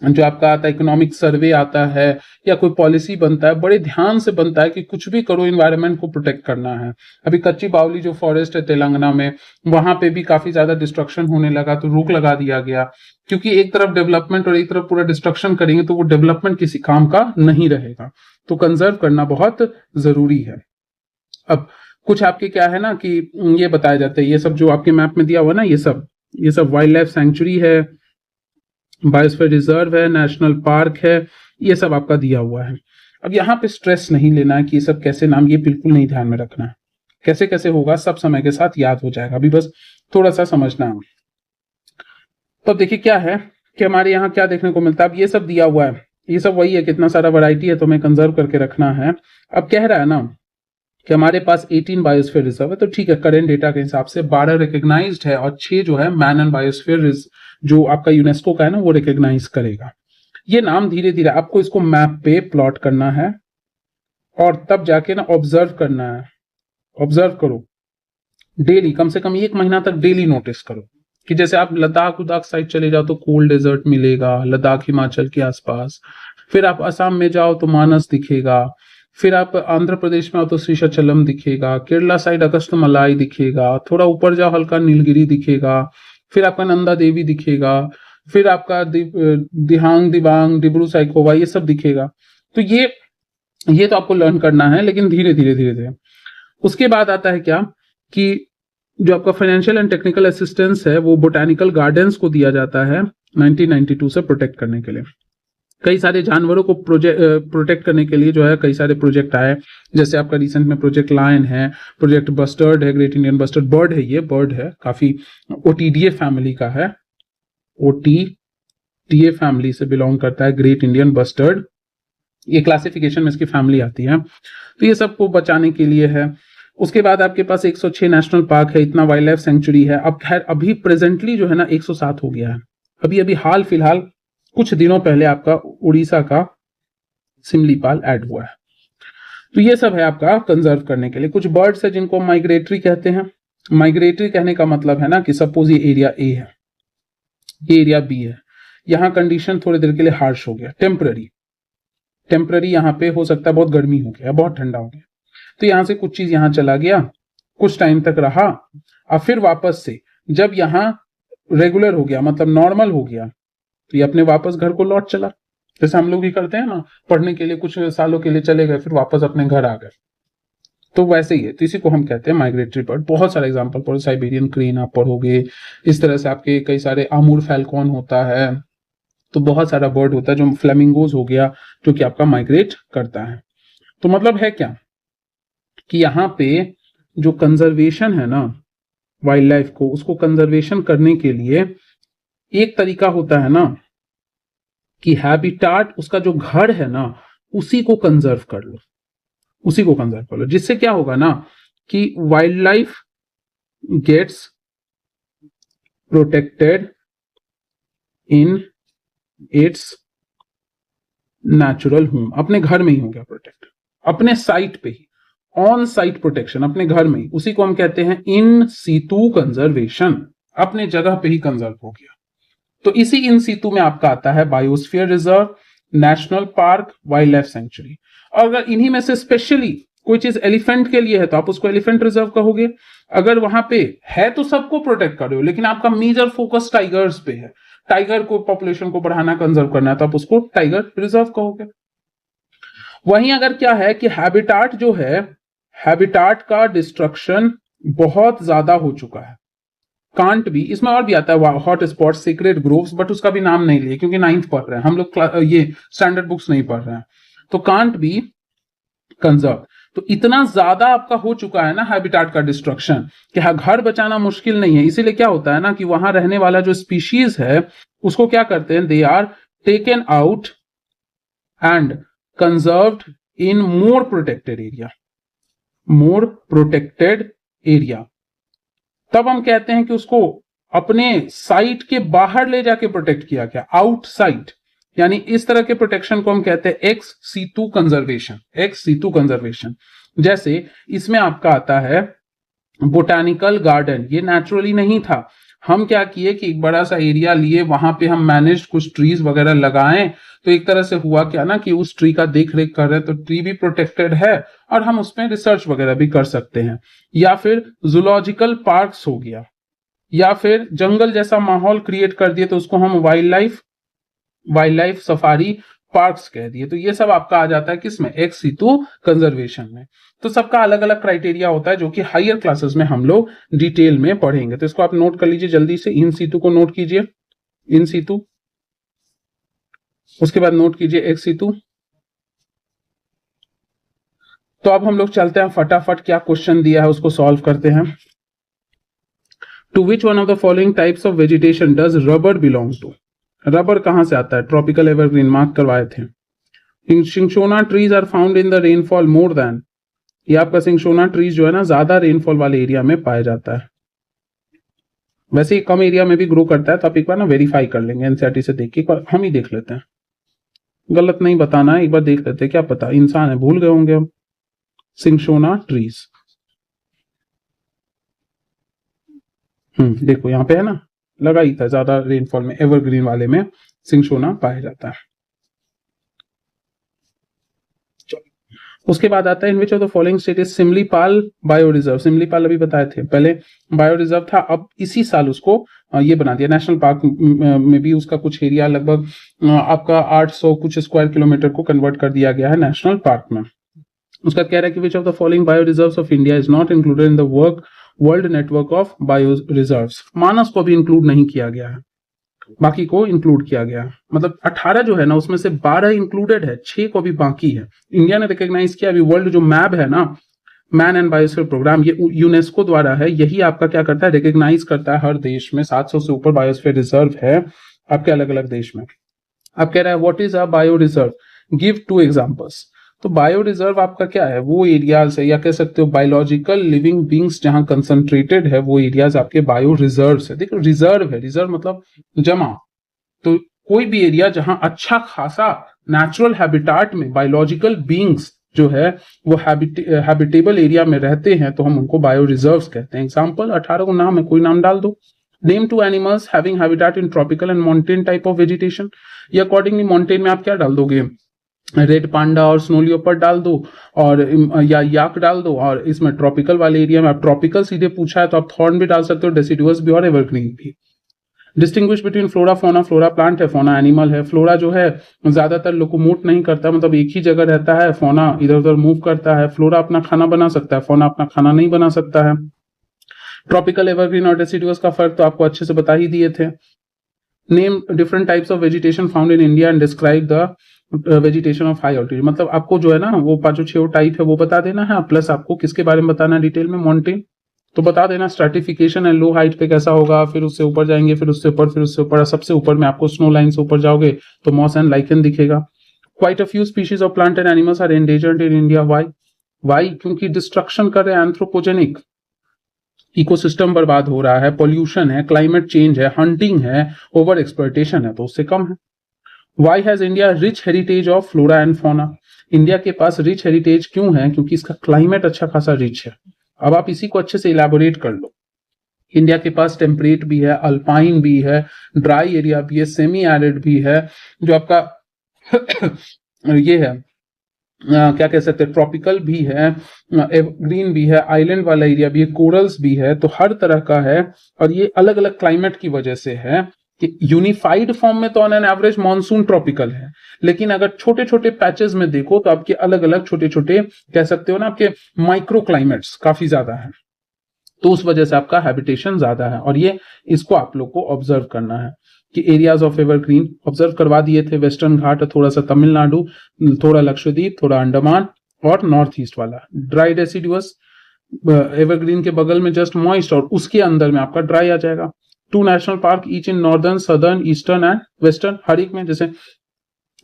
जो आपका आता है इकोनॉमिक सर्वे आता है, या कोई पॉलिसी बनता है, बड़े ध्यान से बनता है कि कुछ भी करो इन्वायरमेंट को प्रोटेक्ट करना है। अभी कच्ची बावली जो फॉरेस्ट है तेलंगाना में, वहां पे भी काफी ज्यादा डिस्ट्रक्शन होने लगा तो रोक लगा दिया गया, क्योंकि एक तरफ डेवलपमेंट और एक तरफ पूरा डिस्ट्रक्शन करेंगे तो वो डेवलपमेंट किसी काम का नहीं रहेगा। तो कंजर्व करना बहुत जरूरी है। अब कुछ आपके क्या है ना कि ये बताया जाता है, ये सब जो आपके मैप में दिया हुआ ना, ये सब वाइल्ड लाइफ सेंचुरी है, बायोस्फीयर रिजर्व है, नेशनल पार्क है, ये सब आपका दिया हुआ है। अब यहाँ पे स्ट्रेस नहीं लेना है कि ये सब कैसे नाम, ये बिल्कुल नहीं ध्यान में रखना है। कैसे कैसे होगा सब समय के साथ याद हो जाएगा, अभी बस थोड़ा सा समझना है। तो अब देखिए क्या है कि हमारे यहाँ क्या देखने को मिलता है। अब ये सब दिया हुआ है, ये सब वही है, कितना सारा वैरायटी है तो हमें कंजर्व करके रखना है। अब कह रहा है ना कि हमारे पास 18 बायोस्फीयर रिजर्व है, तो ठीक है, करेंट डेटा के हिसाब से 12 रिकॉग्नाइज्ड है और 6 जो है मैन एंड बायोस्फीयर जो आपका यूनेस्को का है ना वो रिकॉग्नाइज करेगा। ये नाम धीरे धीरे आपको इसको मैप पे प्लॉट करना है और तब जाके ना ऑब्जर्व करना है। ऑब्जर्व करो डेली, कम से कम 1 महीना तक डेली नोटिस करो कि जैसे आप लद्दाख उदाख साइड चले जाओ तो कोल्ड डेजर्ट मिलेगा, लद्दाख हिमाचल के आसपास, फिर आप असम में जाओ तो मानस दिखेगा, फिर आप आंध्र प्रदेश में आओ तो श्रीशैलम दिखेगा, केरला साइड अगस्तमलाई दिखेगा, थोड़ा ऊपर जाओ हल्का नीलगिरी दिखेगा, फिर आपका नंदा देवी दिखेगा, फिर आपका दिहांग दिबांग, डिब्रू साइकोवा, ये सब दिखेगा। तो ये तो आपको लर्न करना है, लेकिन धीरे धीरे धीरे धीरे। उसके बाद आता है क्या कि जो आपका फाइनेंशियल एंड टेक्निकल असिस्टेंस है वो बोटानिकल गार्डन्स को दिया जाता है 1992 से प्रोटेक्ट करने के लिए। कई सारे जानवरों को प्रोटेक्ट करने के लिए जो है कई सारे प्रोजेक्ट आए, जैसे आपका रिसेंट में प्रोजेक्ट लायन है, प्रोजेक्ट बस्टर्ड है, ग्रेट इंडियन बस्टर्ड बर्ड है, ये बर्ड है काफी ओटीडीए फैमिली का है, ओटीडीए फैमिली से बिलोंग करता है ग्रेट इंडियन बस्टर्ड, ये क्लासिफिकेशन में इसकी फैमिली आती है। तो ये सबको बचाने के लिए है। उसके बाद आपके पास 106 नेशनल पार्क है, इतना वाइल्ड लाइफ सेंचुरी है। अब खैर अभी प्रेजेंटली जो है ना 107 हो गया है, अभी हाल फिलहाल कुछ दिनों पहले आपका उड़ीसा का सिमलीपाल ऐड हुआ है। तो ये सब है आपका कंजर्व करने के लिए। कुछ बर्ड्स है जिनको माइग्रेटरी कहते हैं। माइग्रेटरी कहने का मतलब है ना कि सपोज ये एरिया ए है, ये एरिया बी है, यहाँ कंडीशन थोड़ी देर के लिए हार्श हो गया, टेम्पररी यहाँ पे हो सकता है बहुत गर्मी हो गया, बहुत ठंडा हो गया, तो यहाँ से कुछ चीज यहाँ चला गया, कुछ टाइम तक रहा, और फिर वापस से जब यहाँ रेगुलर हो गया मतलब नॉर्मल हो गया तो ये अपने वापस घर को लौट चला, जैसे हम लोग भी करते हैं ना, पढ़ने के लिए कुछ सालों के लिए चले गए फिर वापस अपने घर आ गए, तो वैसे ही है। तो इसी को हम कहते हैं माइग्रेटरी बर्ड। बहुत सारे एग्जांपल पढ़ो, साइबेरियन क्रेन आप पढ़ोगे, इस तरह से आपके कई सारे आमूर फैल्कॉन होता है, तो बहुत सारा बर्ड होता है, जो फ्लेमिंगोज हो गया, जो कि आपका माइग्रेट करता है। तो मतलब है क्या कि यहाँ पे जो कंजर्वेशन है ना वाइल्ड लाइफ को, उसको कंजर्वेशन करने के लिए एक तरीका होता है ना कि हैबिटाट, उसका जो घर है ना, उसी को कंजर्व कर लो, उसी को कंजर्व कर लो, जिससे क्या होगा ना कि wildlife gets protected in its natural home, अपने घर में ही हो गया प्रोटेक्ट, अपने साइट पे ही, ऑन साइट प्रोटेक्शन, अपने घर में ही, उसी को हम कहते हैं इन सीतु कंजर्वेशन, अपने जगह पे ही कंजर्व हो गया। तो इसी इन सीतु में आपका आता है biosphere reserve, national park, wild life sanctuary. और अगर इन्हीं में से स्पेशली कोई चीज एलिफेंट के लिए है तो आप उसको एलिफेंट रिजर्व कहोगे। अगर वहां पे है तो सबको प्रोटेक्ट कर रहे हो, लेकिन आपका मेजर फोकस टाइगर्स पे है, टाइगर को पॉपुलेशन को बढ़ाना, कंजर्व करना है, तो आप उसको टाइगर रिजर्व कहोगे। वहीं अगर क्या है कि हैबिटाट जो है, हैबिटाट का डिस्ट्रक्शन बहुत ज्यादा हो चुका है, कांट भी, इसमें और भी आता है hot spot, secret groves, but उसका भी नाम नहीं लिए क्योंकि 9th पढ़ रहे हैं हम लोग, ये स्टैंडर्ड बुक्स नहीं पढ़ रहे हैं, तो कांट भी कंजर्व। तो इतना ज्यादा आपका हो चुका है ना हैबिटाट का डिस्ट्रक्शन कि घर बचाना मुश्किल नहीं है। इसीलिए क्या होता है ना कि वहां रहने वाला जो स्पीशीज है उसको क्या करते हैं, they are taken out and conserved in more protected area, more protected area. तब हम कहते हैं कि उसको अपने साइट के बाहर ले जाके प्रोटेक्ट किया गया, आउटसाइड, यानी इस तरह के प्रोटेक्शन को हम कहते हैं x situ conservation, x situ conservation. जैसे इसमें आपका आता है बोटानिकल गार्डन, ये नेचुरली नहीं था, हम क्या किए कि एक बड़ा सा एरिया लिए, वहां पे हम मैनेज कुछ ट्रीज वगैरह लगाएं, तो एक तरह से हुआ क्या ना कि उस ट्री का देख रेख कर रहे हैं, तो ट्री भी प्रोटेक्टेड है और हम उसमें रिसर्च वगैरह भी कर सकते हैं। या फिर जूलॉजिकल पार्क्स हो गया, या फिर जंगल जैसा माहौल क्रिएट कर दिए, तो उसको हम वाइल्ड लाइफ सफारी पार्क्स कह दिए। तो ये सब आपका आ जाता है किसमें, एक्स सीतु कंजर्वेशन में। तो सबका अलग अलग क्राइटेरिया होता है जो कि हायर क्लासेस में हम लोग डिटेल में पढ़ेंगे। तो इसको आप नोट कर लीजिए जल्दी से, इन सीतु को नोट कीजिए, इन सीतु, उसके बाद नोट कीजिए एक्स सीतु। तो अब हम लोग चलते हैं फटाफट, क्या क्वेश्चन दिया है उसको सॉल्व करते हैं। To which one of the following types of vegetation does rubber belong to, rubber कहां से आता है, ट्रॉपिकल एवरग्रीन, मार्क करवाए थे। Cinchona trees are found in the rainfall more than, ये आपका सिंगशोना ट्रीज जो है ना ज्यादा रेनफॉल वाले एरिया में पाया जाता है, वैसे ही कम एरिया में भी ग्रो करता है। तो आप एक बार ना वेरीफाई कर लेंगे एनसीईआरटी से देख के, एक बार हम ही देख लेते हैं, गलत नहीं बताना है, एक बार देख लेते हैं, क्या पता इंसान है भूल गए होंगे हम। सिंगशोना ट्रीज, देखो यहाँ पे है ना, लगा ही था, ज्यादा रेनफॉल में एवरग्रीन वाले में सिंगशोना पाया जाता है। उसके बाद आता है in which of the following state is Similipal bio reserve, Similipal अभी बताए थे, पहले बायो रिजर्व था, अब इसी साल उसको ये बना दिया नेशनल पार्क में भी, उसका कुछ एरिया लगभग आपका 800 कुछ स्क्वायर किलोमीटर को कन्वर्ट कर दिया गया है नेशनल पार्क में। उसका कह रहा है कि which of the following bio reserves of India is not included in the world network of bio reserves, Manas को भी इंक्लूड नहीं किया गया है, बाकी को इंक्लूड किया गया, मतलब 18 जो है ना उसमें से 12 इंक्लूडेड है, 6 को भी बाकी है। इंडिया ने रिकॉग्नाइज किया, अभी वर्ल्ड जो मैप है ना, मैन एंड बायोस्फीयर प्रोग्राम, ये यूनेस्को द्वारा है, यही आपका क्या करता है, रिकॉग्नाइज करता है हर देश में 700 से ऊपर बायोस्फीयर रिजर्व है आपके अलग अलग देश में। अब कह रहा है what is a bio reserve, give 2 examples. तो बायो रिजर्व आपका क्या है, वो एरियाज है, या कह सकते हो बायोलॉजिकल लिविंग बींग्स जहां कंसंट्रेटेड है, वो एरियाज आपके बायो रिजर्व्स है। देखो रिजर्व है, रिजर्व मतलब जमा, तो कोई भी एरिया जहां अच्छा खासा नेचुरल हैबिटाट में बायोलॉजिकल बींग्स जो है वो हैबिटेबल एरिया में रहते हैं, तो हम उनको बायो रिजर्व्स कहते हैं। एग्जाम्पल 18 को नाम है, कोई नाम डाल दो। Name 2 animals having habitat in tropical and mountain type of vegetation, या अकॉर्डिंगली माउंटेन में आप क्या डाल दोगे, रेड पांडा और स्नो लियोपर्ड डाल दो, और या याक डाल दो, और इसमें ट्रॉपिकल वाले एरिया में आप ट्रॉपिकल सीधे पूछा है तो आप थॉर्न भी डाल सकते हो, डेसिडुअस भी और एवरग्रीन भी। Distinguish between flora fauna, flora plant है, फौना एनिमल है। फ्लोरा जो है ज्यादातर लोकोमोट नहीं करता, मतलब एक ही जगह रहता है, फौना इधर उधर मूव करता है। फ्लोरा अपना खाना बना सकता है, फौना अपना खाना नहीं बना सकता है। ट्रॉपिकल एवरग्रीन और डेसिडुअस का फर्क तो आपको अच्छे से बता ही दिए थे। Name different types of vegetation found in India and describe the vegetation of high altitude. मतलब आपको जो है ना वो पांचों छह टाइप है वो बता देना है, प्लस आपको किसके बारे में बताना है डिटेल में, माउंटेन तो बता देना, स्ट्रैटिफिकेशन है लो हाइट पे कैसा होगा, फिर उससे ऊपर जाएंगे, फिर उससे ऊपर, फिर उससे ऊपर, सबसे ऊपर में आपको स्नो लाइन से ऊपर जाओगे तो मॉस एंड लाइकन दिखेगा। Quite a few species of plant and animals are endangered in India. Why क्योंकि डिस्ट्रक्शन कर रहे हैं, एंथ्रोपोजेनिक, इकोसिस्टम बर्बाद हो रहा है, पॉल्यूशन है, क्लाइमेट चेंज है, हंटिंग है, ओवर एक्सप्लॉयटेशन है, तो उससे कम है। Why has India rich heritage of flora and fauna. India के पास रिच हेरिटेज क्यों है? क्योंकि इसका क्लाइमेट अच्छा खासा रिच है। अब आप इसी को अच्छे से इलेबोरेट कर लो। इंडिया के पास टेम्परेट भी है, अल्पाइन भी है, ड्राई एरिया भी है, सेमी एरिड भी है, जो आपका ये है क्या कह सकते हैं, ट्रॉपिकल भी है, एवरग्रीन भी है, आइलैंड वाला एरिया भी है, कोरल्स भी है, तो हर तरह का है। और ये अलग अलग क्लाइमेट की वजह से है कि यूनिफाइड फॉर्म में तो on an average monsoon tropical है, लेकिन अगर छोटे छोटे पैचेस में देखो तो आपके अलग अलग छोटे छोटे कह सकते हो ना आपके माइक्रो क्लाइमेट्स काफी ज्यादा है, तो उस वजह से आपका हैबिटेशन ज्यादा है। और ये इसको आप लोग को ऑब्जर्व करना है कि एरियाज ऑफ एवरग्रीन ऑब्जर्व करवा दिए थे, वेस्टर्न घाट, थोड़ा सा तमिलनाडु, थोड़ा लक्षद्वीप, थोड़ा अंडमान और नॉर्थ ईस्ट वाला। ड्राई डेसिडुअस एवरग्रीन के बगल में जस्ट मॉइस्ट और उसके अंदर में आपका ड्राई आ जाएगा। 2 national park each in northern, southern, eastern and western. हर एक में जैसे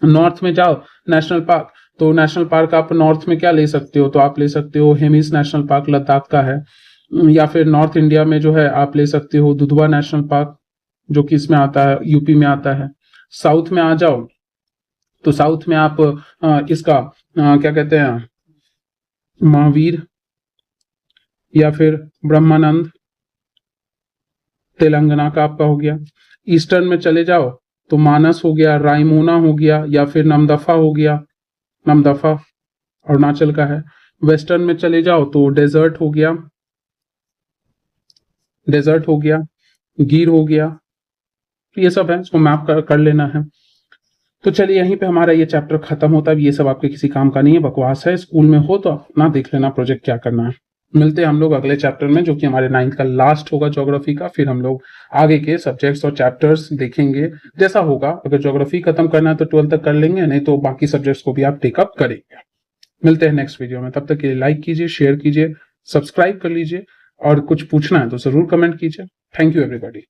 नॉर्थ में जाओ नेशनल पार्क, तो नेशनल पार्क आप नॉर्थ में क्या ले सकते हो, तो आप ले सकते हो हेमिस नेशनल पार्क लद्दाख का है, या फिर नॉर्थ इंडिया में जो है आप ले सकते हो दुधवा नेशनल पार्क जो कि इसमें आता है, यूपी में आता है। साउथ में आ जाओ तो साउथ में आप इसका क्या कहते हैं, महावीर या फिर ब्रह्मानंद तेलंगाना का आपका हो गया। ईस्टर्न में चले जाओ तो मानस हो गया, रायमोना हो गया, या फिर नमदफा हो गया, नमदफा अरुणाचल का है। वेस्टर्न में चले जाओ तो डेजर्ट हो गया, डेजर्ट हो गया, गिर हो गया, तो ये सब है, इसको मैप कर लेना है। तो चलिए यहीं पे हमारा ये चैप्टर खत्म होता है। ये सब आपके किसी काम का नहीं है, बकवास है। स्कूल में हो तो अपना देख लेना प्रोजेक्ट क्या करना है। मिलते हैं हम लोग अगले चैप्टर में जो कि हमारे 9th का लास्ट होगा ज्योग्राफी का। फिर हम लोग आगे के सब्जेक्ट्स और चैप्टर्स देखेंगे जैसा होगा। अगर ज्योग्राफी खत्म करना है तो 12th तक कर लेंगे, नहीं तो बाकी सब्जेक्ट्स को भी आप टेकअप करेंगे। मिलते हैं नेक्स्ट वीडियो में, तब तक के लिए लाइक कीजिए, शेयर कीजिए, सब्सक्राइब कर लीजिए, और कुछ पूछना है तो जरूर कमेंट कीजिए। Thank you everybody.